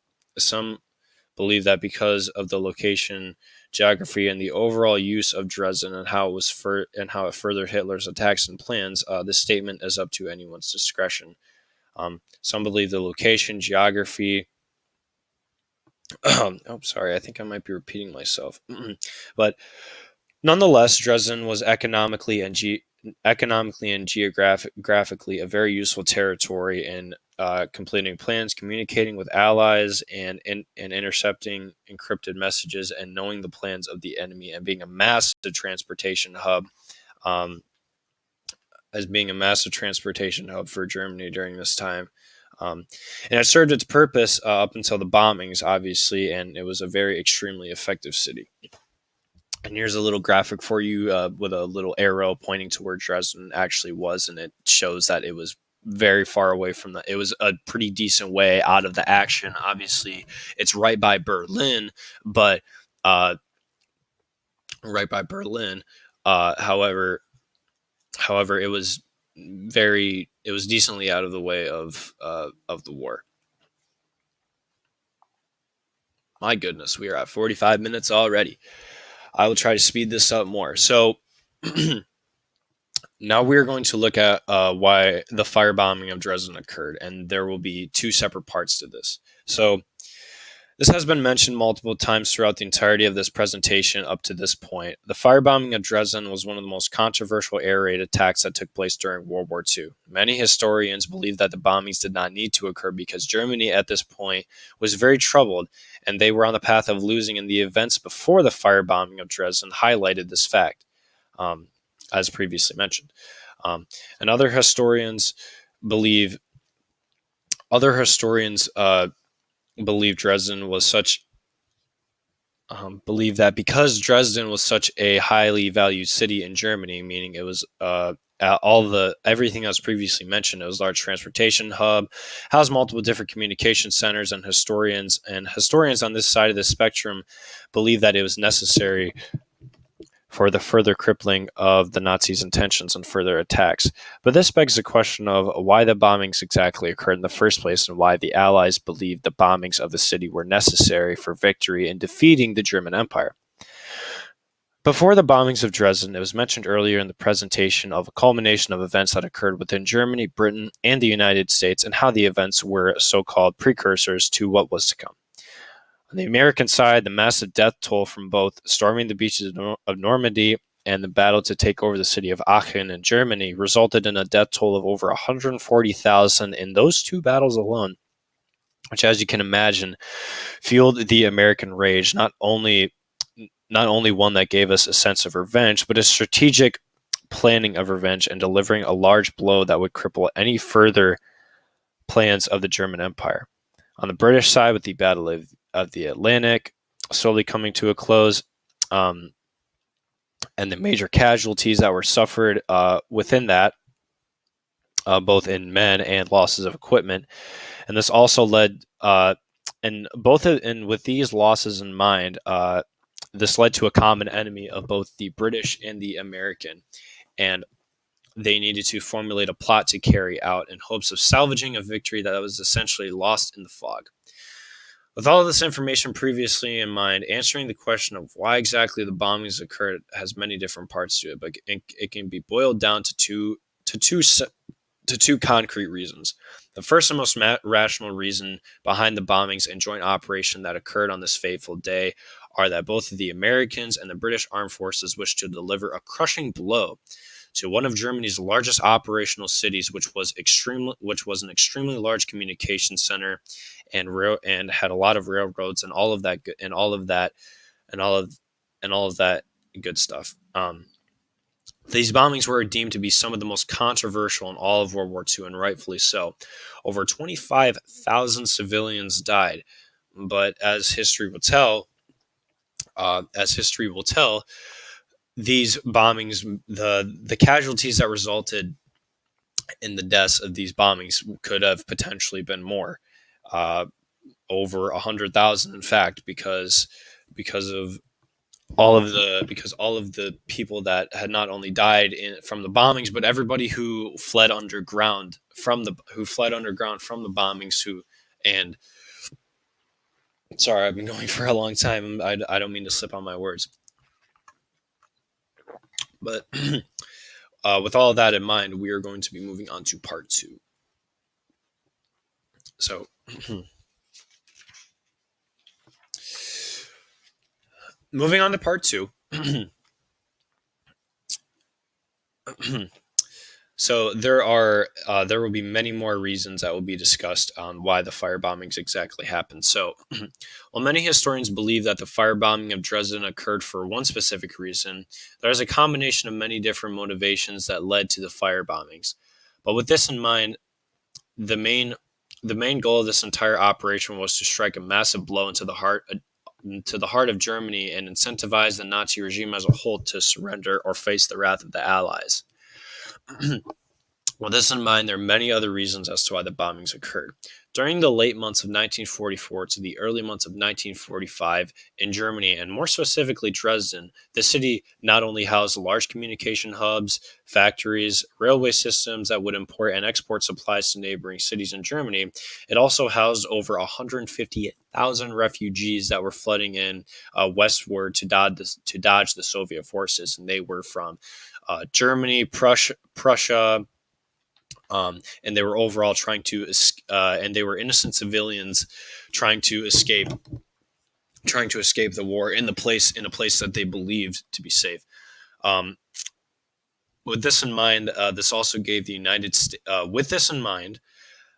because of the location, geography, and the overall use of Dresden and how it furthered Hitler's attacks and plans, this statement is up to anyone's discretion. Some believe the location, geography. Oh, sorry, I think I might be repeating myself. But nonetheless, Dresden was economically and geographically a very useful territory in completing plans, communicating with allies, and intercepting encrypted messages, and knowing the plans of the enemy, and being a massive transportation hub. As being a massive transportation hub for Germany during this time. And it served its purpose up until the bombings, obviously, and it was a very extremely effective city. And here's a little graphic for you with a little arrow pointing to where Dresden actually was, and it shows that it was very far away from it was a pretty decent way out of the action. Obviously, it's right by Berlin, but however, it was decently out of the way of the war. My goodness, we are at 45 minutes already. I will try to speed this up more. So Now we're going to look at why the firebombing of Dresden occurred, and there will be two separate parts to this. So this has been mentioned multiple times throughout the entirety of this presentation up to this point. The firebombing of Dresden was one of the most controversial air raid attacks that took place during World War II. Many historians believe that the bombings did not need to occur because Germany at this point was very troubled and they were on the path of losing, and the events before the firebombing of Dresden highlighted this fact, um, as previously mentioned. And believe other historians believe Dresden was such believe that because Dresden was such a highly valued city in Germany, meaning it was everything that was previously mentioned. It was a large transportation hub, housed multiple different communication centers, and historians on this side of the spectrum believe that it was necessary for the further crippling of the Nazis' intentions and further attacks. But this begs the question of why the bombings exactly occurred in the first place and why the Allies believed the bombings of the city were necessary for victory in defeating the German Empire. Before the bombings of Dresden, it was mentioned earlier in the presentation of a culmination of events that occurred within Germany, Britain, and the United States, and how the events were so-called precursors to what was to come. On the American side, the massive death toll from both storming the beaches of Normandy and the battle to take over the city of Aachen in Germany resulted in a death toll of over 140,000 in those two battles alone, which, as you can imagine, fueled the American rage, not only one that gave us a sense of revenge, but a strategic planning of revenge and delivering a large blow that would cripple any further plans of the German Empire. On the British side, with the Battle of the Atlantic slowly coming to a close, and the major casualties that were suffered within that, both in men and losses of equipment, and this also led, and with these losses in mind, this led to a common enemy of both the British and the American, and they needed to formulate a plot to carry out in hopes of salvaging a victory that was essentially lost in the fog. With all of this information previously in mind, answering the question of why exactly the bombings occurred has many different parts to it, but it can be boiled down to two concrete reasons. The first and most rational reason behind the bombings and joint operation that occurred on this fateful day are that both the Americans and the British armed forces wished to deliver a crushing blow to one of Germany's largest operational cities, which was an extremely large communication center, and had a lot of railroads and all of that good stuff. These bombings were deemed to be some of the most controversial in all of World War II, and rightfully so. Over 25,000 civilians died, but as history will tell, these bombings, the casualties that resulted in the deaths of these bombings could have potentially been more, over 100,000, in fact, because of all of the people that had not only died from the bombings, but everybody who fled underground from the bombings. And sorry, I've been going for a long time. I don't mean to slip on my words, but with all of that in mind, we are going to be moving on to part two. So, moving on to part two. So there will be many more reasons that will be discussed on why the firebombings exactly happened. So, while many historians believe that the firebombing of Dresden occurred for one specific reason, there is a combination of many different motivations that led to the firebombings. But with this in mind, the main goal of this entire operation was to strike a massive blow into the heart of Germany and incentivize the Nazi regime as a whole to surrender or face the wrath of the Allies. With this in mind, there are many other reasons as to why the bombings occurred. During the late months of 1944 to the early months of 1945 in Germany, and more specifically Dresden, the city not only housed large communication hubs, factories, railway systems that would import and export supplies to neighboring cities in Germany, it also housed over 150,000 refugees that were flooding in westward to dodge the Soviet forces. And they were from Germany, Prussia, and they were overall and they were innocent civilians trying to escape, the war in a place that they believed to be safe. Um, with this in mind, this also gave the United States. With this in mind,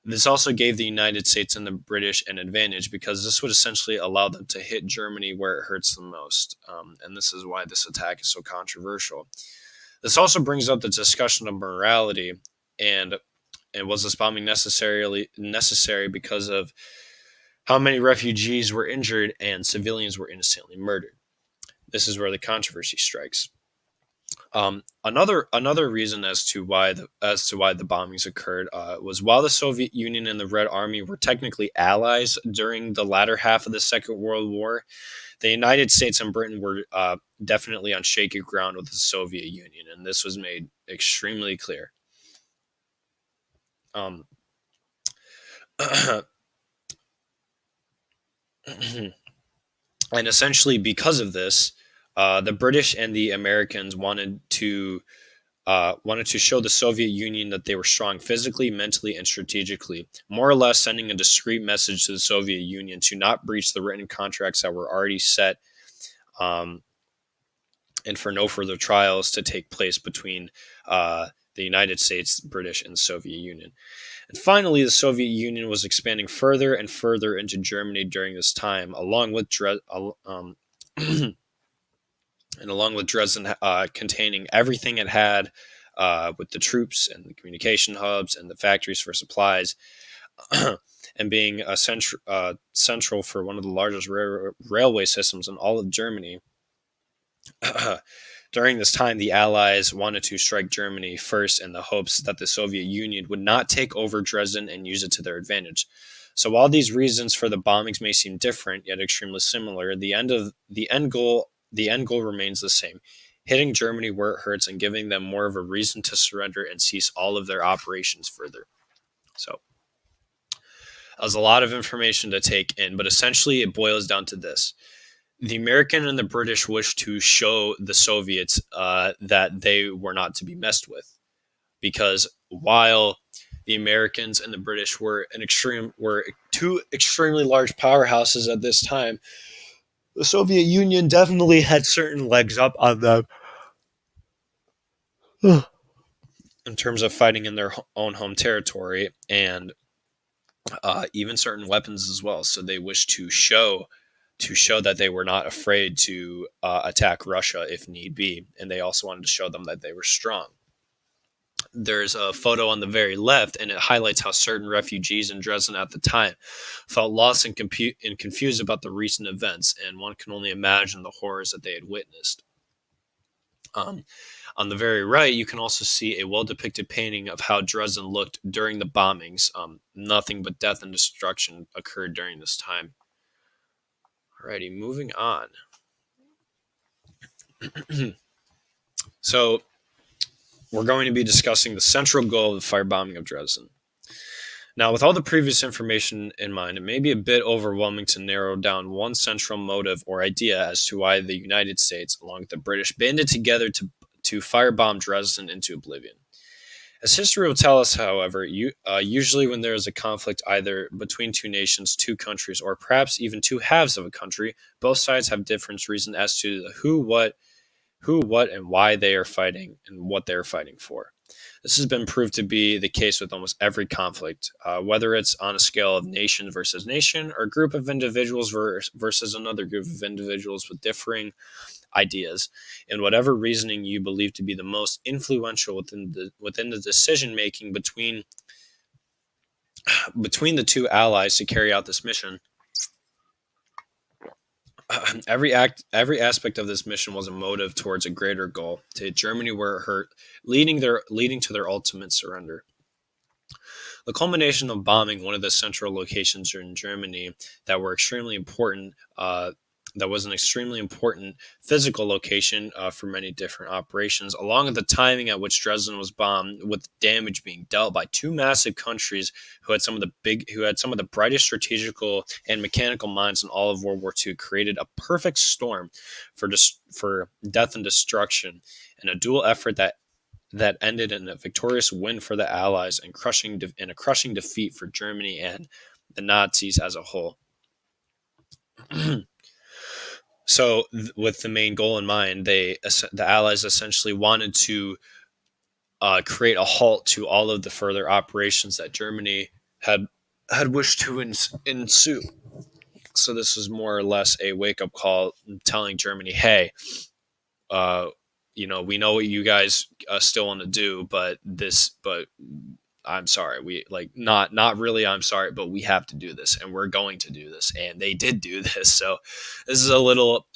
this also gave the United States and the British an advantage because this would essentially allow them to hit Germany where it hurts the most. And this is why this attack is so controversial. This also brings up the discussion of morality and was this bombing necessary because of how many refugees were injured and civilians were innocently murdered. This is where the controversy strikes. Another reason as to why the bombings occurred was while the Soviet Union and the Red Army were technically allies during the latter half of the Second World War, the United States and Britain were definitely on shaky ground with the Soviet Union, and this was made extremely clear. Um, and essentially, because of this, the British and the Americans wanted to show the Soviet Union that they were strong physically, mentally, and strategically, more or less sending a discreet message to the Soviet Union to not breach the written contracts that were already set, and for no further trials to take place between the United States, British, and the Soviet Union. And finally, the Soviet Union was expanding further and further into Germany during this time, along with Dresden containing everything it had with the troops and the communication hubs and the factories for supplies, and being a central for one of the largest railway systems in all of Germany. During this time, the Allies wanted to strike Germany first in the hopes that the Soviet Union would not take over Dresden and use it to their advantage. So while these reasons for the bombings may seem different yet extremely similar, the end goal remains the same: hitting Germany where it hurts and giving them more of a reason to surrender and cease all of their operations further. So that was a lot of information to take in, but essentially it boils down to this. The American and the British wished to show the Soviets that they were not to be messed with, because while the Americans and the British were two extremely large powerhouses at this time, the Soviet Union definitely had certain legs up on them in terms of fighting in their own home territory, and even certain weapons as well. So they wished to show that they were not afraid to attack Russia if need be, and they also wanted to show them that they were strong. There's a photo on the very left, and it highlights how certain refugees in Dresden at the time felt lost and confused about the recent events, and one can only imagine the horrors that they had witnessed. On the very right, you can also see a well-depicted painting of how Dresden looked during the bombings. Nothing but death and destruction occurred during this time. Alrighty, moving on. So, we're going to be discussing the central goal of the firebombing of Dresden. Now, with all the previous information in mind, it may be a bit overwhelming to narrow down one central motive or idea as to why the United States, along with the British, banded together to firebomb Dresden into oblivion. As history will tell us, however, usually when there is a conflict either between two nations, two countries, or perhaps even two halves of a country, both sides have different reasons as to who, what, and why they are fighting and what they are fighting for. This has been proved to be the case with almost every conflict, whether it's on a scale of nation versus nation or group of individuals versus another group of individuals with differing ideas, and whatever reasoning you believe to be the most influential within the decision making between the two allies to carry out this mission. Every aspect of this mission was a motive towards a greater goal: to hit Germany where it hurt, leading to their ultimate surrender. The culmination of bombing one of the central locations in Germany that were extremely important. That was an extremely important physical location for many different operations, along with the timing at which Dresden was bombed, with damage being dealt by two massive countries who had some of the brightest strategical and mechanical minds in all of World War II, created a perfect storm for death and destruction, and a dual effort that ended in a victorious win for the Allies and a crushing defeat for Germany and the Nazis as a whole. So, with the main goal in mind, the Allies essentially wanted to create a halt to all of the further operations that Germany had wished to ensue. So, this was more or less a wake up call, telling Germany, "Hey, uh, we know what you guys still want to do, but I'm sorry. We not really. I'm sorry, but we have to do this, and we're going to do this." And they did do this. So this is a little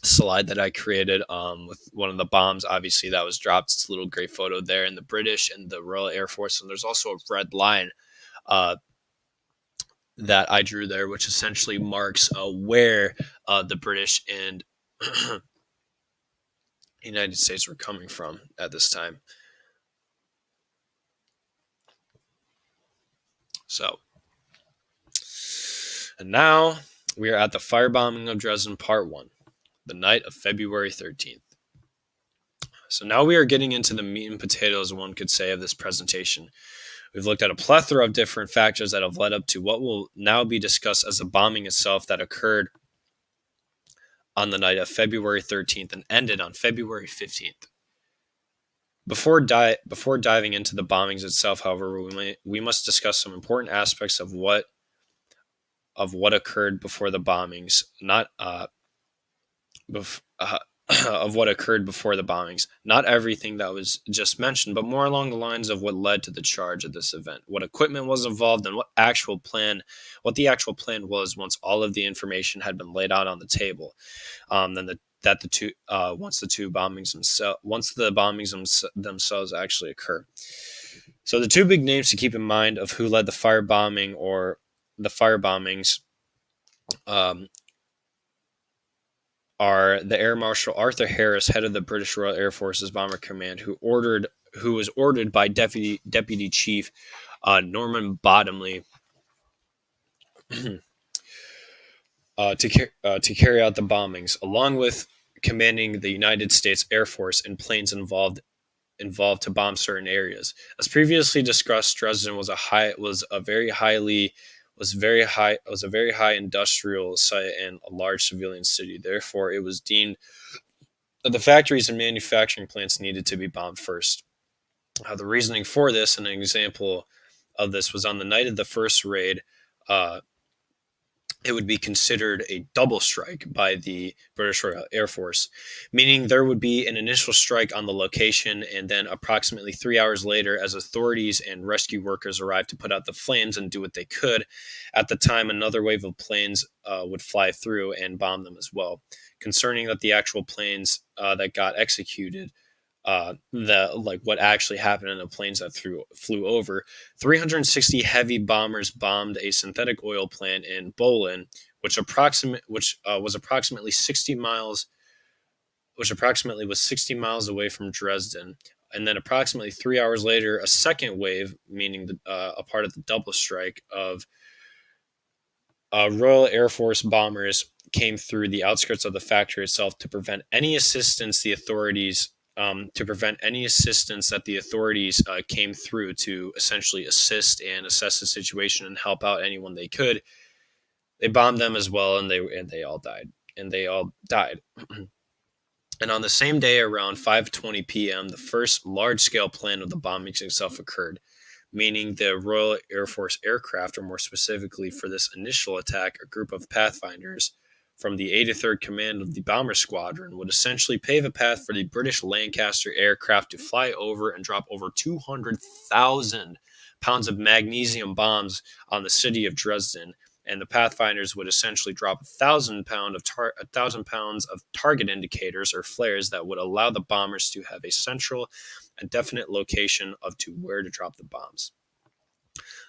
slide that I created with one of the bombs. Obviously, that was dropped. It's a little great photo there, in the British and the Royal Air Force. And there's also a red line uh, that I drew there, which essentially marks where the British and United States were coming from at this time. So, and now we are at the firebombing of Dresden, Part 1, the night of February 13th. So now we are getting into the meat and potatoes, one could say, of this presentation. We've looked at a plethora of different factors that have led up to what will now be discussed as the bombing itself that occurred on the night of February 13th and ended on February 15th. Before diving into the bombings itself, however, we must discuss some important aspects of what occurred before the bombings, not of what occurred before the bombings. Not everything that was just mentioned, but more along the lines of what led to the charge of this event, what equipment was involved, and what the actual plan was once all of the information had been laid out on the table. Once the bombings themselves actually occur. So the two big names to keep in mind of who led the firebombing or the firebombings are the Air Marshal Arthur Harris, head of the British Royal Air Force's Bomber Command, who was ordered by Deputy Chief Norman Bottomley to carry out the bombings, along with commanding the United States Air Force and planes involved to bomb certain areas. As previously discussed, Dresden was a very high industrial site and a large civilian city. Therefore, it was deemed that the factories and manufacturing plants needed to be bombed first. The reasoning for this, and an example of this, was on the night of the first raid. It would be considered a double strike by the British Royal Air Force, meaning there would be an initial strike on the location, and then approximately 3 hours later, as authorities and rescue workers arrived to put out the flames and do what they could, at the time another wave of planes would fly through and bomb them as well. Concerning that the actual planes that got executed, what actually happened in the planes that flew over. 360 heavy bombers bombed a synthetic oil plant in Bolin, which was approximately 60 miles, was 60 miles away from Dresden. And then approximately 3 hours later, a second wave, meaning a part of the double strike of Royal Air Force bombers, came through the outskirts of the factory itself to prevent any assistance that the authorities came through to essentially assist and assess the situation and help out anyone they could. They bombed them as well, and they all died. And on the same day, around 5:20 p.m., the first large-scale plan of the bombings itself occurred, meaning the Royal Air Force aircraft, or more specifically for this initial attack, a group of Pathfinders from the 83rd Command of the Bomber Squadron, would essentially pave a path for the British Lancaster aircraft to fly over and drop over 200,000 pounds of magnesium bombs on the city of Dresden. And the Pathfinders would essentially drop 1,000 pounds of target indicators or flares that would allow the bombers to have a central a definite location to where to drop the bombs.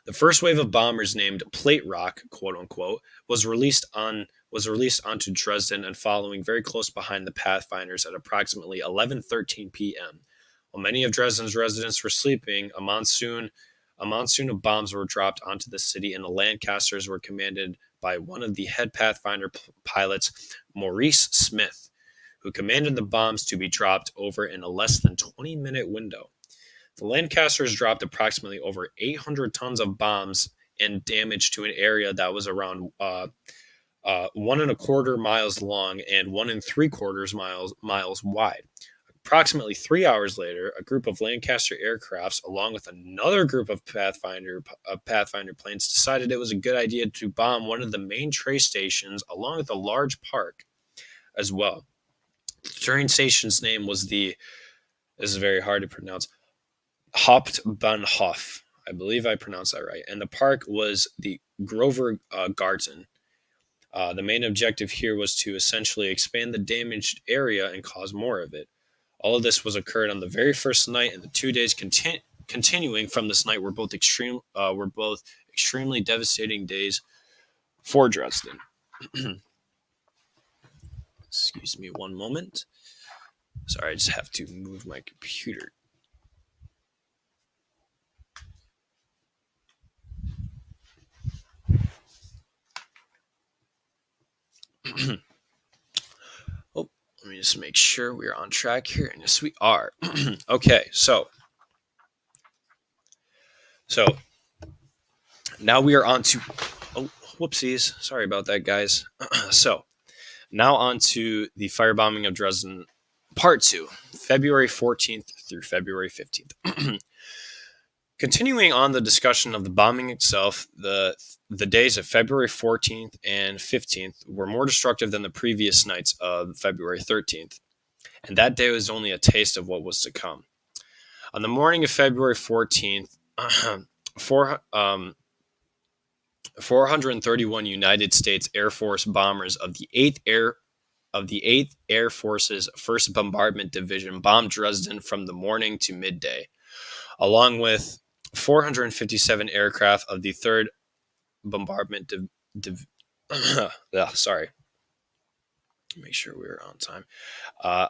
The first wave of bombers, named Plate Rock, quote unquote, was released onto Dresden and following very close behind the Pathfinders at approximately 11:13 p.m. While many of Dresden's residents were sleeping, a monsoon of bombs were dropped onto the city, and the Lancasters were commanded by one of the head Pathfinder pilots, Maurice Smith, who commanded the bombs to be dropped over in a less than 20-minute window. The Lancasters dropped approximately over 800 tons of bombs and damage to an area that was around 1.25 miles long and 1.75 miles wide. Approximately 3 hours later, a group of Lancaster aircrafts, along with another group of Pathfinder planes, decided it was a good idea to bomb one of the main train stations, along with a large park as well. The train station's name was this is very hard to pronounce, Hauptbahnhof. I believe I pronounced that right. And the park was the Grover Garten. The main objective here was to essentially expand the damaged area and cause more of it. All of this was occurred on the very first night, and the 2 days continuing from this night were both extremely devastating days for Dresden. Excuse me one moment. Sorry, I just have to move my computer. Oh, let me just make sure we're on track here. And yes, we are. Okay, so now we are on to, whoopsies. Sorry about that, guys. So now on to the firebombing of Dresden, Part 2, February 14th through February 15th. Continuing on the discussion of the bombing itself, the days of February 14th and 15th were more destructive than the previous nights of February 13th, and that day was only a taste of what was to come. On the morning of February 14th, 431 United States Air Force bombers of the 8th Air Force's 1st Bombardment Division bombed Dresden from the morning to midday, along with 457 aircraft of the 3rd Bombardment sorry. Make sure we're on time. I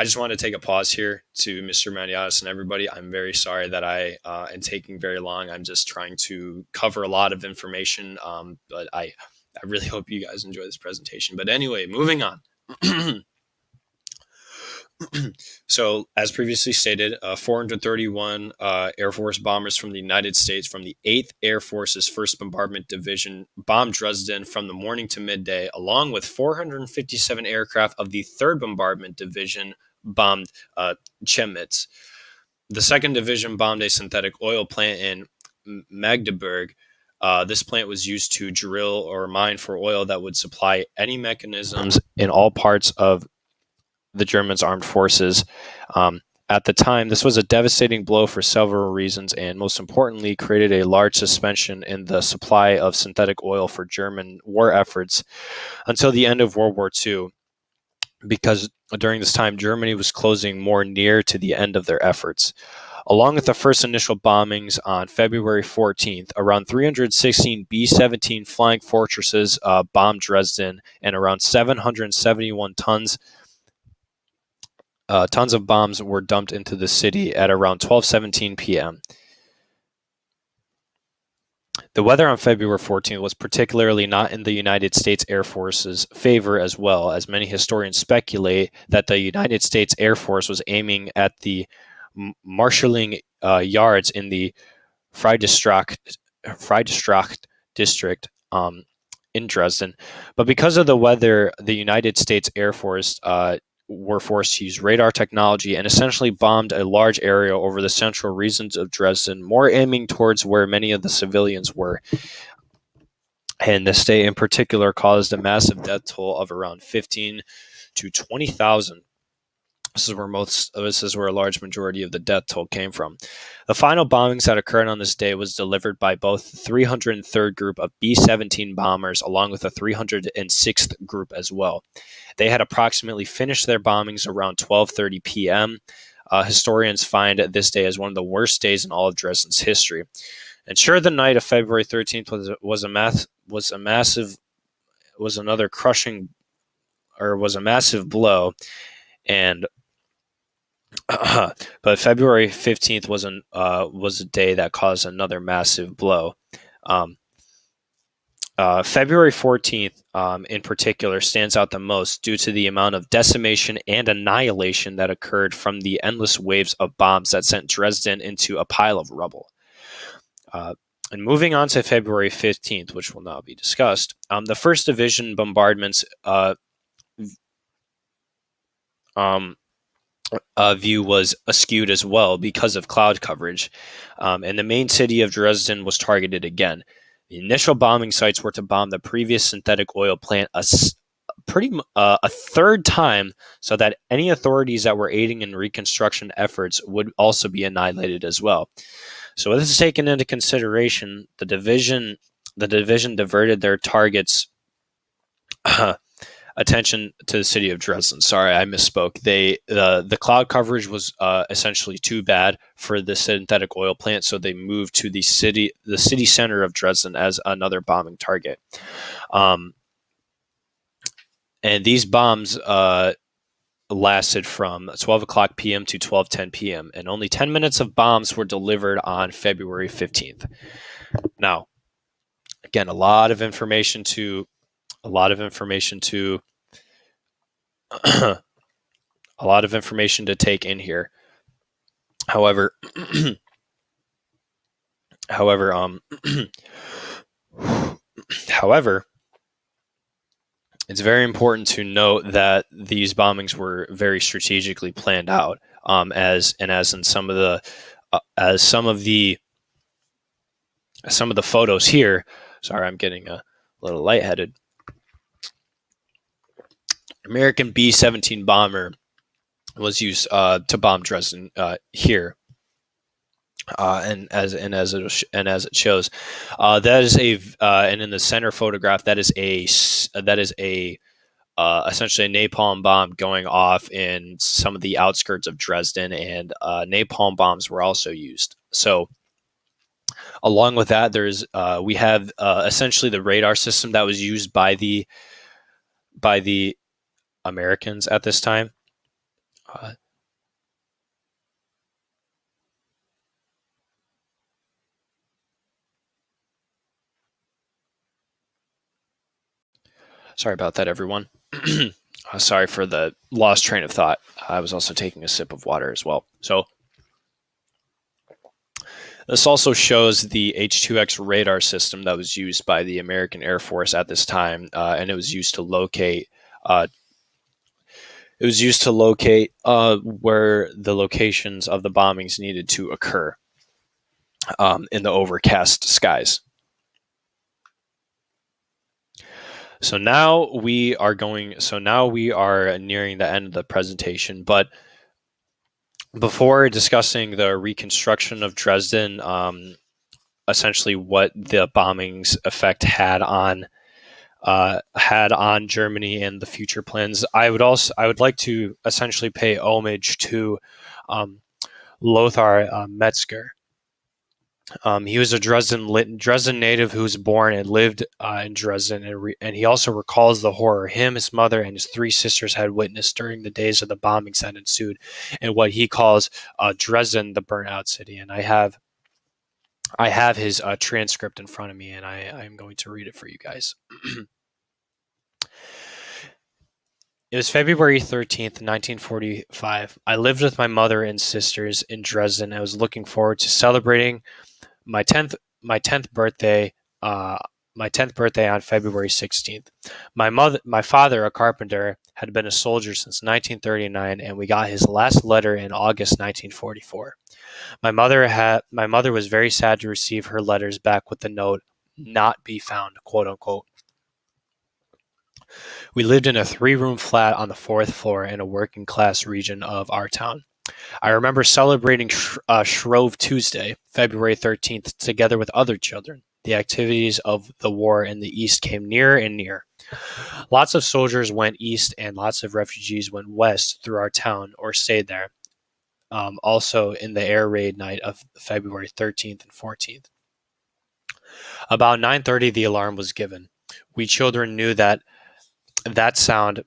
just want to take a pause here to Mr. Maniatis and everybody. I'm very sorry that I am taking very long. I'm just trying to cover a lot of information, but I really hope you guys enjoy this presentation. But anyway, moving on. So, as previously stated, 431 Air Force bombers from the United States from the 8th Air Force's 1st Bombardment Division bombed Dresden from the morning to midday, along with 457 aircraft of the 3rd Bombardment Division bombed Chemnitz. The 2nd Division bombed a synthetic oil plant in Magdeburg. This plant was used to drill or mine for oil that would supply any mechanisms in all parts of the Germans' armed forces. At the time, this was a devastating blow for several reasons, and most importantly, created a large suspension in the supply of synthetic oil for German war efforts until the end of World War II, because during this time, Germany was closing more near to the end of their efforts. Along with the first initial bombings on February 14th, around 316 B-17 flying fortresses bombed Dresden, and around 771 tons of bombs were dumped into the city at around 12:17 p.m. The weather on February 14th was particularly not in the United States Air Force's favor, as well, as many historians speculate that the United States Air Force was aiming at the marshalling yards in the Friedrichstraße district in Dresden. But because of the weather, the United States Air Force were forced to use radar technology and essentially bombed a large area over the central regions of Dresden, more aiming towards where many of the civilians were. And this day in particular caused a massive death toll of around 15 to 20,000. This is where a large majority of the death toll came from. The final bombings that occurred on this day was delivered by both the 303rd Group of B-17 bombers along with the 306th Group as well. They had approximately finished their bombings around 12:30 p.m. Historians find this day as one of the worst days in all of Dresden's history. And sure, the night of February 13th was a massive blow, and but February 15th was a day that caused another massive blow. Um, February 14th, in particular, stands out the most due to the amount of decimation and annihilation that occurred from the endless waves of bombs that sent Dresden into a pile of rubble. And moving on to February 15th, which will now be discussed, the 1st Division bombardments view was askewed as well because of cloud coverage, and the main city of Dresden was targeted again. The initial bombing sites were to bomb the previous synthetic oil plant a third time, so that any authorities that were aiding in reconstruction efforts would also be annihilated as well. So, with this taken into consideration, the division diverted their targets attention to the city of Dresden. Sorry, I misspoke. The cloud coverage was essentially too bad for the synthetic oil plant, so they moved to the city center of Dresden as another bombing target. And these bombs lasted from 12 o'clock p.m. to 12:10 p.m. and only 10 minutes of bombs were delivered on February 15th. Now, again, a lot of information to a lot of information to take in here. However, it's very important to note that these bombings were very strategically planned out, as in some of the photos here. Sorry, I'm getting a little lightheaded. American B-17 bomber was used to bomb Dresden here, and as it shows, that is and in the center photograph, that is essentially a napalm bomb going off in some of the outskirts of Dresden, and napalm bombs were also used. So, along with that, we have essentially the radar system that was used by the Americans at this time. Sorry about that, everyone. Sorry for the lost train of thought. I was also taking a sip of water as well. So this also shows the H-2X radar system that was used by the American Air Force at this time, and it was used to locate where the locations of the bombings needed to occur in the overcast skies. So now we are nearing the end of the presentation, but before discussing the reconstruction of Dresden, essentially what the bombings effect had on Germany and the future plans, I would like to essentially pay homage to Lothar Metzger. He was a Dresden native who was born and lived in Dresden, and he also recalls the horror his mother, and his 3 sisters had witnessed during the days of the bombings that ensued, in what he calls Dresden, the burnt-out city. And I have his transcript in front of me, and I'm going to read it for you guys. It was February 13th, 1945. I lived with my mother and sisters in Dresden. I was looking forward to celebrating my 10th birthday on February 16th. My father, a carpenter, had been a soldier since 1939, and we got his last letter in August 1944. My mother was very sad to receive her letters back with the note, "not be found," quote unquote. We lived in a 3-room flat on the 4th floor in a working class region of our town. I remember celebrating Shrove Tuesday, February 13th, together with other children. The activities of the war in the East came nearer and nearer. Lots of soldiers went east and lots of refugees went west through our town or stayed there. also in the air raid night of February 13th and 14th. About 9:30, the alarm was given. We children knew that sound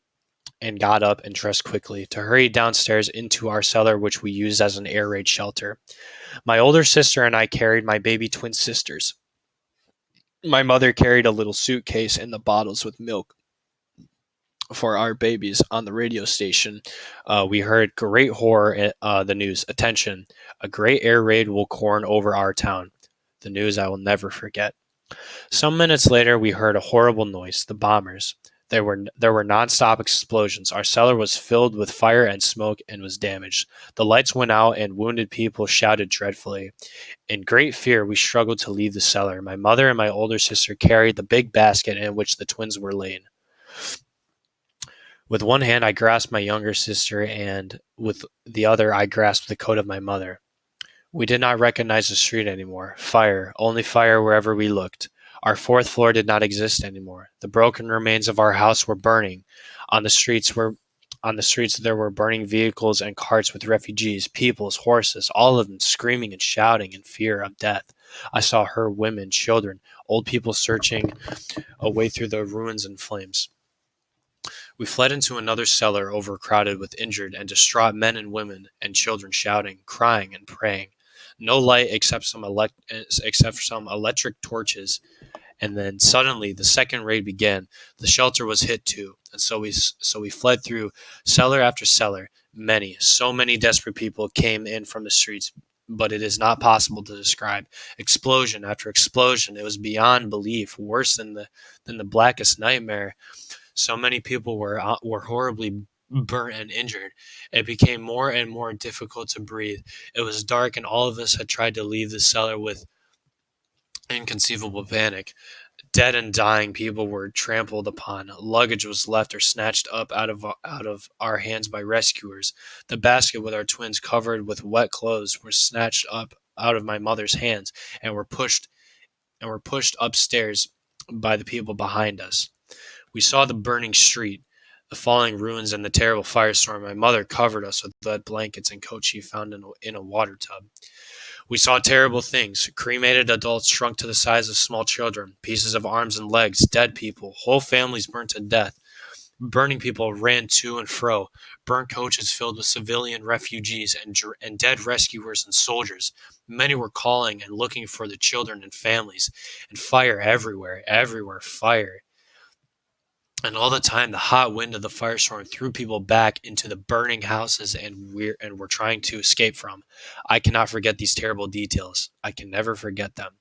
and got up and dressed quickly to hurry downstairs into our cellar, which we used as an air raid shelter. My older sister and I carried my baby twin sisters. My mother carried a little suitcase and the bottles with milk for our babies. On the radio station, we heard great horror, the news. Attention, a great air raid will corn over our town. The news I will never forget. Some minutes later, we heard a horrible noise. The bombers. There were nonstop explosions. Our cellar was filled with fire and smoke and was damaged. The lights went out and wounded people shouted dreadfully. In great fear, we struggled to leave the cellar. My mother and my older sister carried the big basket in which the twins were laid. With one hand, I grasped my younger sister, and with the other, I grasped the coat of my mother. We did not recognize the street anymore. Fire, only fire wherever we looked. Our fourth floor did not exist anymore. The broken remains of our house were burning. On the streets there were burning vehicles and carts with refugees, peoples, horses, all of them screaming and shouting in fear of death. I saw her, women, children, old people searching a way through the ruins and flames. We fled into another cellar overcrowded with injured and distraught men and women and children shouting, crying, and praying. No light except some electric torches. And then suddenly the second raid began. The shelter was hit too, and so we fled through cellar after cellar. So many desperate people came in from the streets, but it is not possible to describe. Explosion after explosion. It was beyond belief, worse than the blackest nightmare. So many people were horribly burnt and injured. It became more and more difficult to breathe. It was dark, and all of us had tried to leave the cellar with inconceivable panic. Dead and dying people were trampled upon. Luggage was left or snatched up out of our hands by rescuers. The basket with our twins covered with wet clothes were snatched up out of my mother's hands and were pushed upstairs by the people behind us. We saw the burning street, the falling ruins, and the terrible firestorm. My mother covered us with wet blankets and coats she found in a water tub. We saw terrible things: cremated adults shrunk to the size of small children, pieces of arms and legs, dead people, whole families burnt to death. Burning people ran to and fro, burnt coaches filled with civilian refugees and dead rescuers and soldiers. Many were calling and looking for the children and families, and fire everywhere, everywhere, fire. And all the time, the hot wind of the firestorm threw people back into the burning houses and we're trying to escape from. I cannot forget these terrible details. I can never forget them.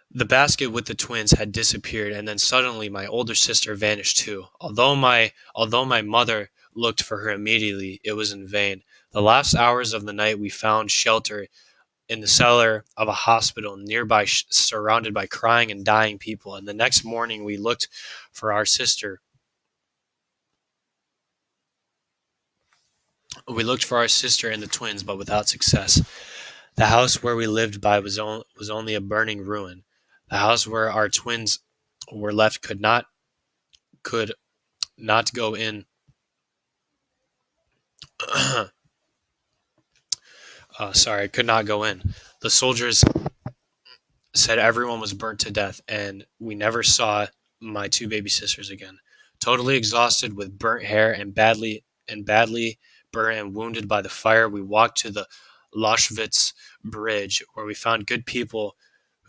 The basket with the twins had disappeared, and then suddenly my older sister vanished too. Although my mother looked for her immediately, it was in vain. The last hours of the night we found shelter in the cellar of a hospital nearby, surrounded by crying and dying people. And the next morning we looked for our sister. We looked for our sister and the twins, but without success. The house where we lived by was only a burning ruin. The house where our twins were left could not go in. Could not go in. The soldiers said everyone was burnt to death, and we never saw my two baby sisters again. Totally exhausted, with burnt hair and badly burnt and wounded by the fire, we walked to the Loschwitz Bridge, where we found good people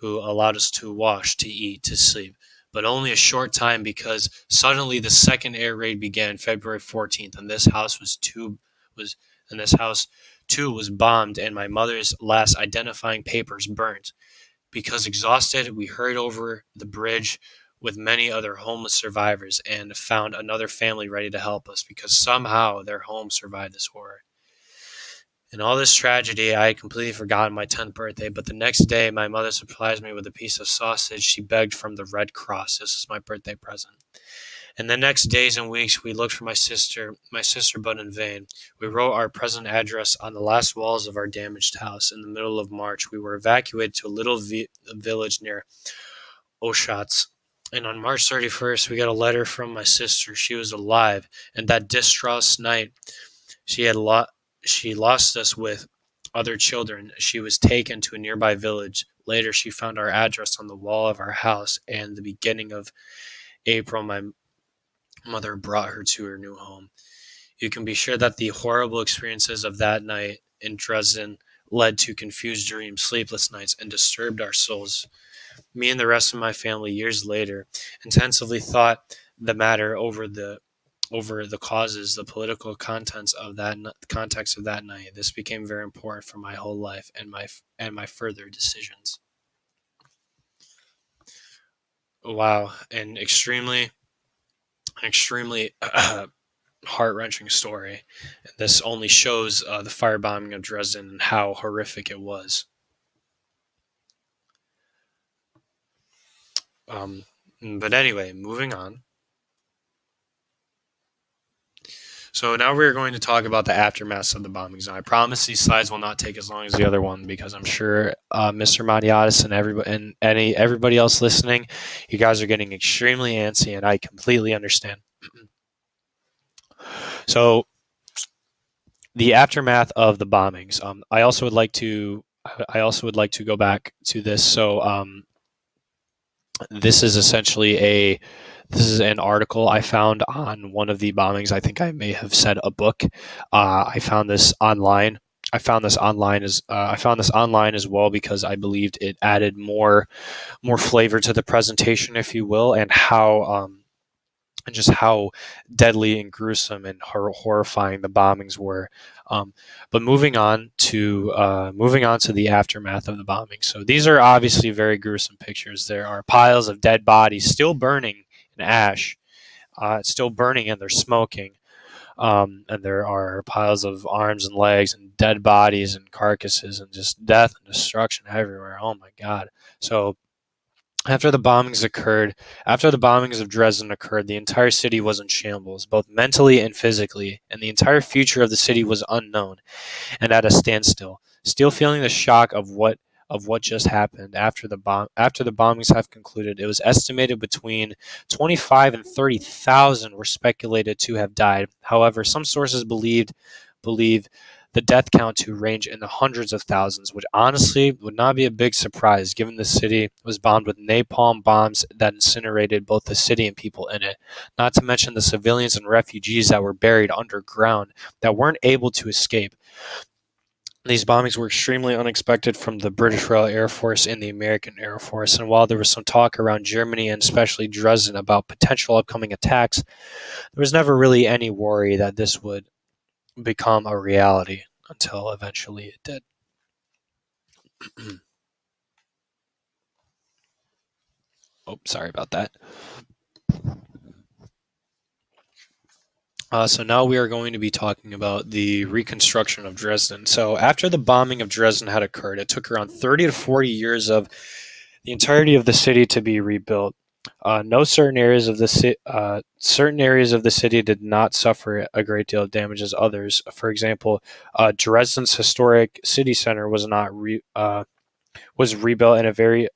who allowed us to wash, to eat, to sleep. But only a short time, because suddenly the second air raid began February 14th, and was this house too was bombed, and my mother's last identifying papers burnt. Because exhausted, we hurried over the bridge with many other homeless survivors and found another family ready to help us, because somehow their home survived this horror. In all this tragedy, I had completely forgotten my 10th birthday, but the next day my mother surprised me with a piece of sausage she begged from the Red Cross. This was my birthday present. In the next days and weeks, we looked for my sister, but in vain. We wrote our present address on the last walls of our damaged house. In the middle of March, we were evacuated to a little village near Oschatz. And on March 31st, we got a letter from my sister. She was alive, and that distraught night, she had she lost us with other children. She was taken to a nearby village. Later, she found our address on the wall of our house, and the beginning of April, my mother brought her to her new home. You can be sure that the horrible experiences of that night in Dresden led to confused dreams, sleepless nights, and disturbed our souls. Me and the rest of my family, years later, intensively thought the matter over the causes, the political contents of that context of that night. This became very important for my whole life and my further decisions. Wow, an extremely heart wrenching story. This only shows the firebombing of Dresden and how horrific it was. Um, but anyway, moving on. So now we're going to talk about the aftermath of the bombings. Now, I promise these slides will not take as long as the other one because I'm sure Mr. Maniatis and everybody else listening, you guys are getting extremely antsy, and I completely understand. So the aftermath of the bombings. I also would like to go back to this. So this is essentially this is an article I found on one of the bombings. I think I may have said a book. I found this online. I found this online as well because I believed it added more flavor to the presentation, if you will, and just how deadly and gruesome and horrifying the bombings were. But moving on to the aftermath of the bombing. So these are obviously very gruesome pictures. There are piles of dead bodies still burning in ash, still burning, and they're smoking. And there are piles of arms and legs and dead bodies and carcasses and just death and destruction everywhere. Oh my God! So after the bombings occurred, after the bombings of Dresden occurred, the entire city was in shambles, both mentally and physically, and the entire future of the city was unknown and at a standstill. Still feeling the shock of what just happened after the bombings have concluded, it was estimated between 25 and 30,000 were speculated to have died. However, some sources believe the death count to range in the hundreds of thousands, which honestly would not be a big surprise given the city was bombed with napalm bombs that incinerated both the city and people in it, not to mention the civilians and refugees that were buried underground that weren't able to escape. These bombings were extremely unexpected from the British Royal Air Force and the American Air Force, and while there was some talk around Germany and especially Dresden about potential upcoming attacks, there was never really any worry that this would become a reality until eventually it did. Oh, sorry about that. So now we are going to be talking about the reconstruction of Dresden. So after the bombing of Dresden had occurred, it took around 30 to 40 years of the entirety of the city to be rebuilt. No certain areas of the city did not suffer a great deal of damage as others. For example, Dresden's historic city center was rebuilt in a very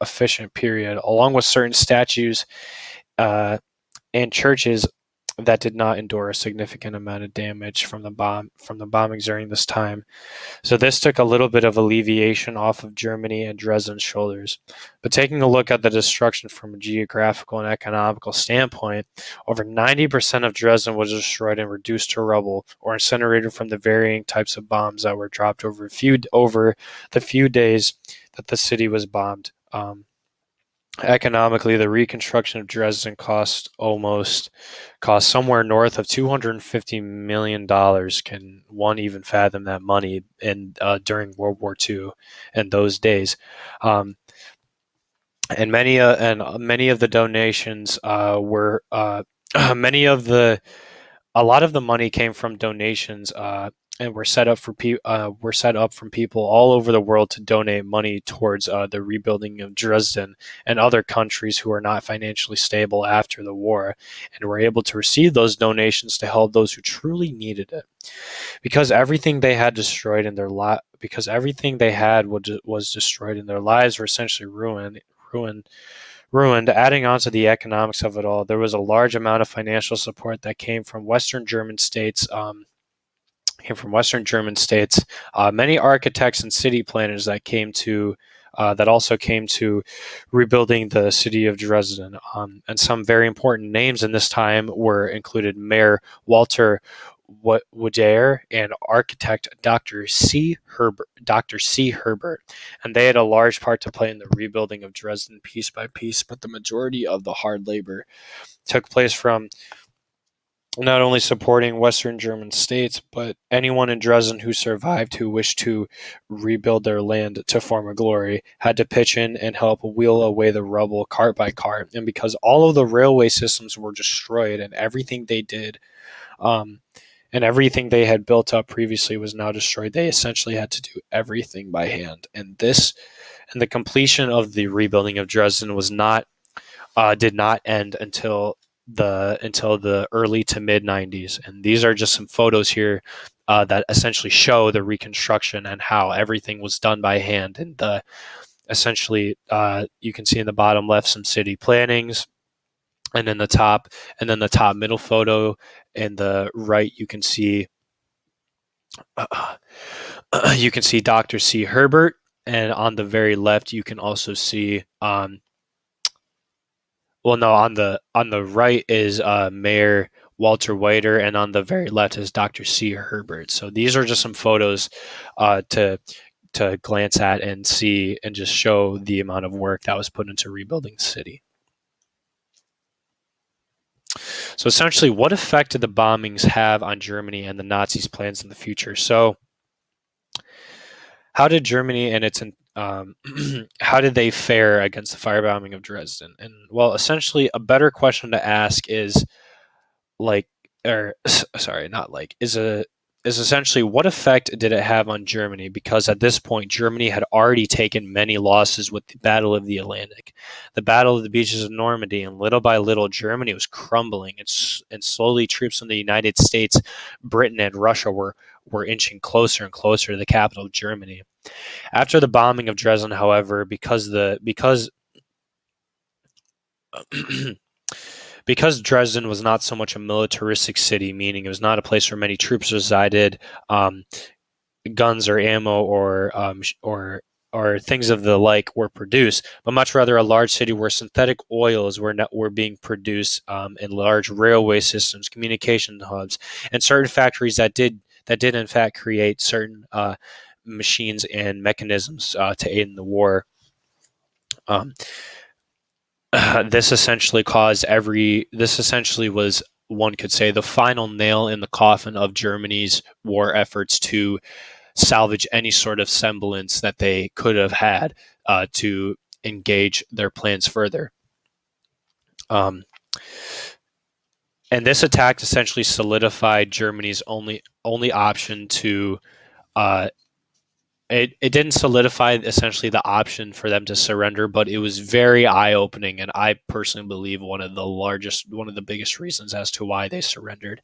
efficient period, along with certain statues uh, and churches that did not endure a significant amount of damage from the bombings during this time. So this took a little bit of alleviation off of Germany and Dresden's shoulders. But taking a look at the destruction from a geographical and economical standpoint, over 90% of Dresden was destroyed and reduced to rubble or incinerated from the varying types of bombs that were dropped over the few days that the city was bombed. Economically, the reconstruction of Dresden cost somewhere north of $250 million. Can one even fathom that money in during World War II in those days? Um, and many of the donations were many of the a lot of the money came from donations and were set up from people all over the world to donate money towards the rebuilding of Dresden and other countries who are not financially stable after the war, and were able to receive those donations to help those who truly needed it. Because everything they had destroyed in their because everything they had was destroyed and their lives were essentially ruined. ruined. Adding on to the economics of it all, there was a large amount of financial support that came from Western German states. Many architects and city planners that also came to rebuilding the city of Dresden. And some very important names in this time were included Mayor Walter Woodair and architect Dr. C. Herbert. And they had a large part to play in the rebuilding of Dresden piece by piece, but the majority of the hard labor took place from not only supporting Western German states, but anyone in Dresden who survived who wished to rebuild their land to former glory had to pitch in and help wheel away the rubble cart by cart. And because all of the railway systems were destroyed and everything they did, and everything they had built up previously was now destroyed, they essentially had to do everything by hand. And the completion of the rebuilding of Dresden did not end until the early to mid 90s. And these are just some photos here that essentially show the reconstruction and how everything was done by hand. And you can see in the bottom left some city plannings, and then the top middle photo in the right you can see Dr. C. Herbert, and on the very left you can also see on the right is Mayor Walter Whiter, and on the very left is Dr. C. Herbert. So these are just some photos to glance at and see and just show the amount of work that was put into rebuilding the city. So essentially, what effect did the bombings have on Germany and the Nazis' plans in the future? So how did Germany and its how did they fare against the firebombing of Dresden? And well, essentially, a better question to ask is is essentially what effect did it have on Germany? Because at this point, Germany had already taken many losses with the Battle of the Atlantic, the Battle of the Beaches of Normandy, and little by little, Germany was crumbling, and slowly troops from the United States, Britain, and Russia were inching closer and closer to the capital of Germany. After the bombing of Dresden, however, because Dresden was not so much a militaristic city, meaning it was not a place where many troops resided, guns or ammo or things of the like were produced, but much rather a large city where synthetic oils were being produced, in large railway systems, communication hubs, and certain factories that did in fact create certain machines and mechanisms to aid in the war. This essentially was, one could say, the final nail in the coffin of Germany's war efforts to salvage any sort of semblance that they could have had to engage their plans further. And this attack essentially solidified Germany's only option to It didn't solidify essentially the option for them to surrender, but it was very eye-opening, and I personally believe one of the biggest reasons as to why they surrendered.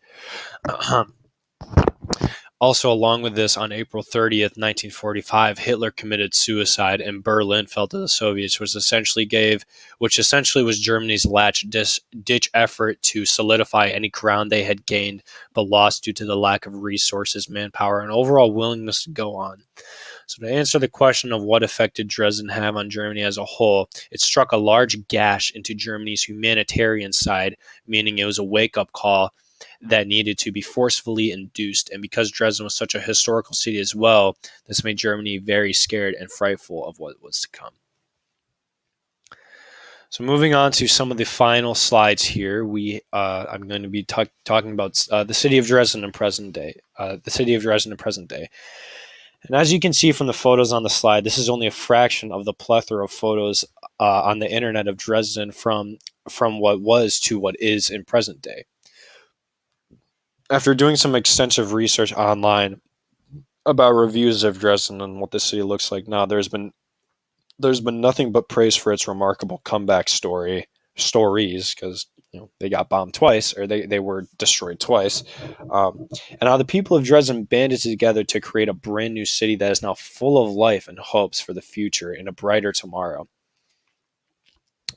Also, along with this, on April 30th, 1945, Hitler committed suicide, and Berlin fell to the Soviets, which essentially was Germany's last-ditch effort to solidify any ground they had gained but lost due to the lack of resources, manpower, and overall willingness to go on. So to answer the question of what effect did Dresden have on Germany as a whole, it struck a large gash into Germany's humanitarian side, meaning it was a wake-up call that needed to be forcefully induced. And because Dresden was such a historical city as well, this made Germany very scared and frightful of what was to come. So moving on to some of the final slides here, I'm going to be talking about the city of Dresden in present day. And as you can see from the photos on the slide, this is only a fraction of the plethora of photos on the internet of Dresden from what was to what is in present day. After doing some extensive research online about reviews of Dresden and what the city looks like now, there's been nothing but praise for its remarkable comeback stories, because they got bombed twice, or they were destroyed twice, and how the people of Dresden banded together to create a brand new city that is now full of life and hopes for the future and a brighter tomorrow.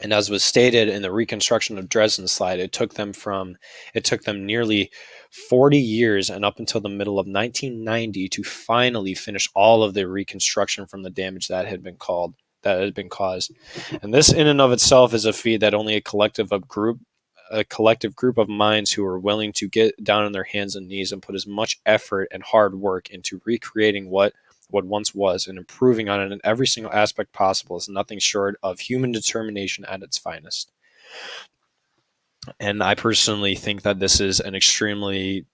And as was stated in the reconstruction of Dresden slide, it took them nearly 40 years and up until the middle of 1990 to finally finish all of the reconstruction from the damage that had been caused. And this in and of itself is a feat that only a collective group of minds who are willing to get down on their hands and knees and put as much effort and hard work into recreating what once was and improving on it in every single aspect possible is nothing short of human determination at its finest. And I personally think that this is an extremely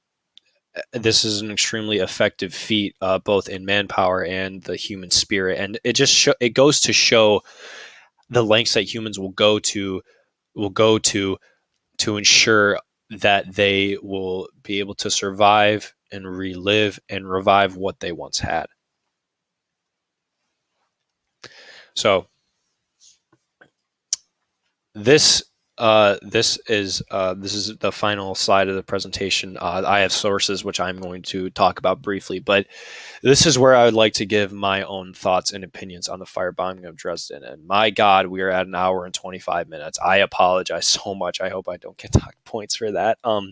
effective feat, both in manpower and the human spirit. And it goes to show the lengths that humans will go to ensure that they will be able to survive and relive and revive what they once had. So this this is the final slide of the presentation. I have sources which I'm going to talk about briefly, but this is where I would like to give my own thoughts and opinions on the firebombing of Dresden. And my God, we are at an hour and 25 minutes. I apologize so much. I hope I don't get docked points for that. But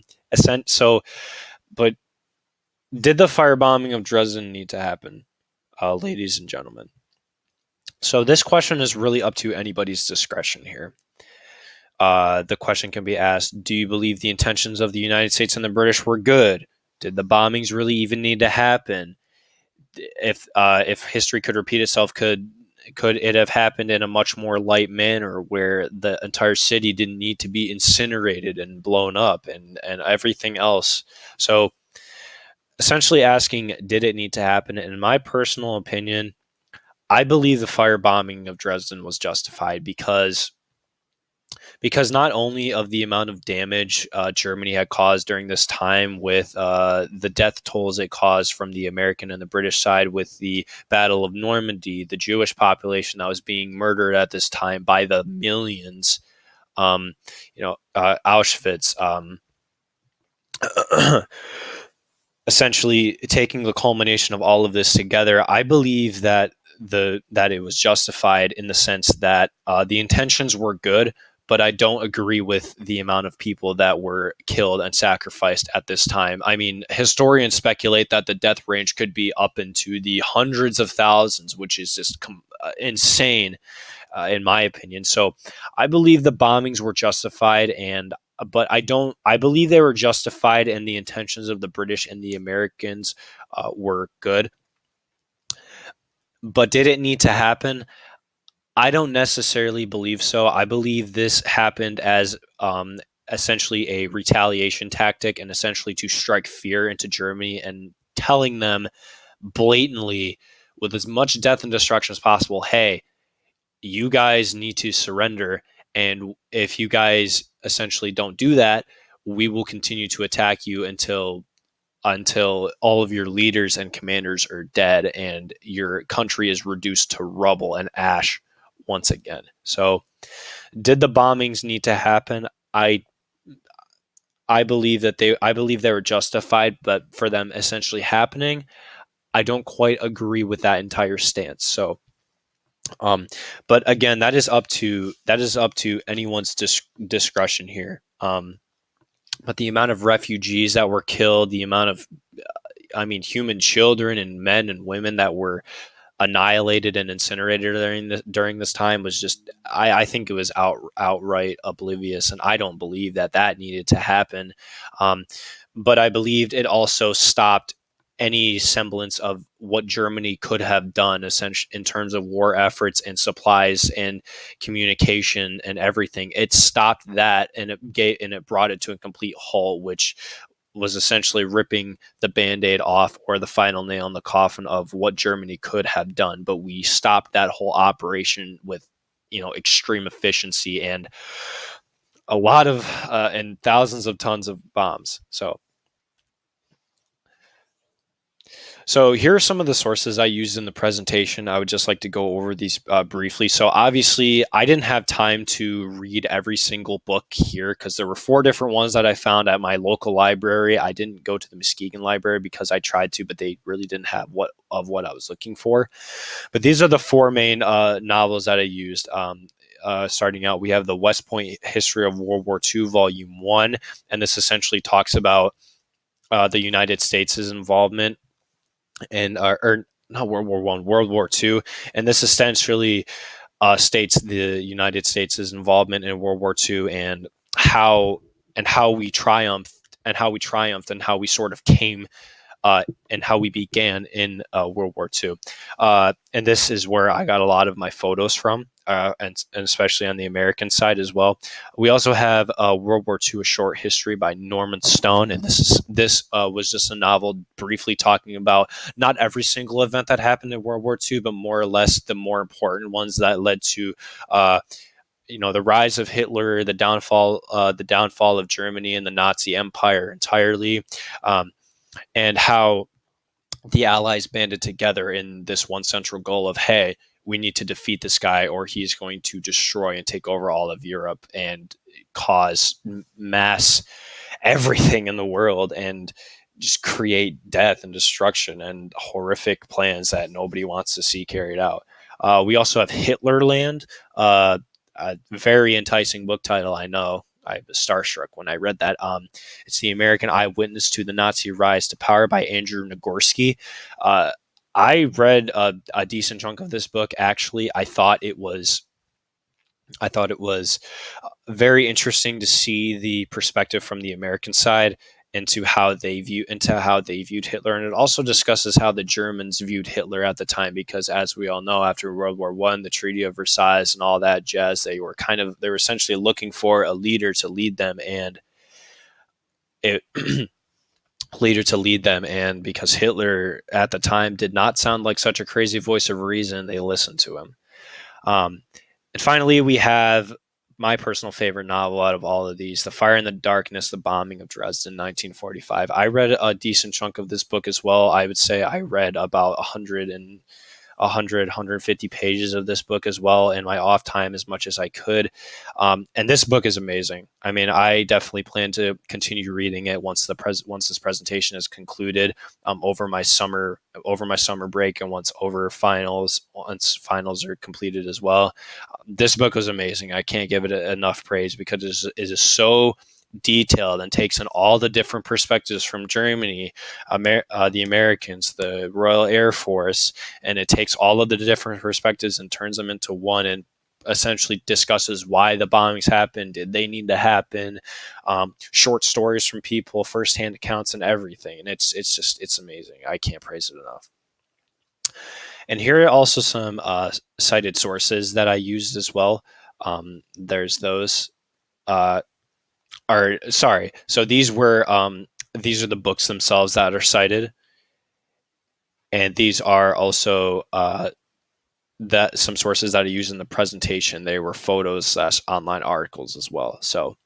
did the firebombing of Dresden need to happen, ladies and gentlemen? So this question is really up to anybody's discretion here. The question can be asked, do you believe the intentions of the United States and the British were good? Did the bombings really even need to happen? If history could repeat itself, could it have happened in a much more light manner where the entire city didn't need to be incinerated and blown up and everything else? So essentially asking, did it need to happen? In my personal opinion, I believe the firebombing of Dresden was justified because not only of the amount of damage Germany had caused during this time with the death tolls it caused from the American and the British side with the Battle of Normandy, the Jewish population that was being murdered at this time by the millions, Auschwitz, essentially taking the culmination of all of this together, I believe that it was justified in the sense that the intentions were good, but I don't agree with the amount of people that were killed and sacrificed at this time. I mean, historians speculate that the death range could be up into the hundreds of thousands, which is just insane, in my opinion. So I believe the bombings were justified, but I believe they were justified and the intentions of the British and the Americans were good. But did it need to happen? I don't necessarily believe so. I believe this happened as essentially a retaliation tactic and essentially to strike fear into Germany and telling them blatantly with as much death and destruction as possible, hey, you guys need to surrender. And if you guys essentially don't do that, we will continue to attack you until all of your leaders and commanders are dead and your country is reduced to rubble and ash once again. So did the bombings need to happen? I believe they were justified, but for them essentially happening, I don't quite agree with that entire stance. So but again, that is up to anyone's discretion here. But the amount of refugees that were killed, the amount of human children and men and women that were annihilated and incinerated during this time was just, I think it was outright oblivious, and I don't believe that needed to happen. But I believed it also stopped any semblance of what Germany could have done, essentially in terms of war efforts and supplies and communication and everything. It stopped that, and it brought it to a complete halt, which was essentially ripping the Band-Aid off or the final nail in the coffin of what Germany could have done. But we stopped that whole operation with, extreme efficiency and a lot of and thousands of tons of bombs. So here are some of the sources I used in the presentation. I would just like to go over these briefly. So obviously, I didn't have time to read every single book here because there were 4 different ones that I found at my local library. I didn't go to the Muskegon library because I tried to, but they really didn't have what I was looking for. But these are the 4 main novels that I used. starting out, we have the West Point History of World War II, Volume 1, and this essentially talks about the United States' involvement in, or not World War One, World War II, and this essentially states the United States' involvement in World War II how how we triumphed and how we sort of came and how we began in World War II. And this is where I got a lot of my photos from, and especially on the American side as well. We also have World War II: A Short History by Norman Stone, and this was just a novel briefly talking about not every single event that happened in World War II, but more or less the more important ones that led to. The rise of Hitler, the downfall of Germany and the Nazi Empire entirely, and how the Allies banded together in this one central goal of, hey, we need to defeat this guy or he's going to destroy and take over all of Europe and cause mass everything in the world and just create death and destruction and horrific plans that nobody wants to see carried out. We also have Hitlerland, a very enticing book title, I know. I was starstruck when I read that. It's the American Eyewitness to the Nazi Rise to Power by Andrew Nagorski. I read a decent chunk of this book. Actually, I thought it was very interesting to see the perspective from the American side into how they viewed Hitler, and it also discusses how the Germans viewed Hitler at the time, because as we all know, after World War One, the Treaty of Versailles and all that jazz, they were essentially looking for a leader to lead them, and because Hitler at the time did not sound like such a crazy voice of reason, they listened to him. And finally, we have my personal favorite novel out of all of these, The Fire in the Darkness, The Bombing of Dresden, 1945. I read a decent chunk of this book as well. I would say I read about 150 pages of this book as well in my off time, as much as I could. And this book is amazing. I mean, I definitely plan to continue reading it once this presentation is concluded, over my summer break, and once finals are completed as well. This book was amazing. I can't give it enough praise because it is so detailed and takes in all the different perspectives from Germany, the Americans, the Royal Air Force, and it takes all of the different perspectives and turns them into one, and essentially discusses why the bombings happened, did they need to happen, short stories from people, firsthand accounts, and everything. And it's amazing. I can't praise it enough. And here are also some cited sources that I used as well. There's those. So these are the books themselves that are cited, and these are also that some sources that I used in the presentation. They were photos / online articles as well. So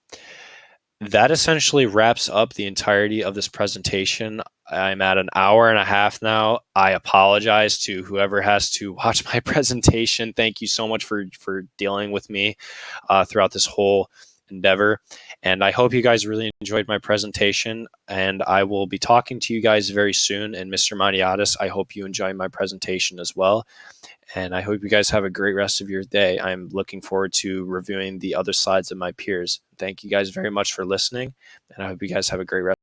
that essentially wraps up the entirety of this presentation. I'm at an hour and a half now. I apologize to whoever has to watch my presentation. Thank you so much for dealing with me throughout this whole endeavor. And I hope you guys really enjoyed my presentation. And I will be talking to you guys very soon. And Mr. Maniatis, I hope you enjoy my presentation as well. And I hope you guys have a great rest of your day. I'm looking forward to reviewing the other slides of my peers. Thank you guys very much for listening. And I hope you guys have a great rest.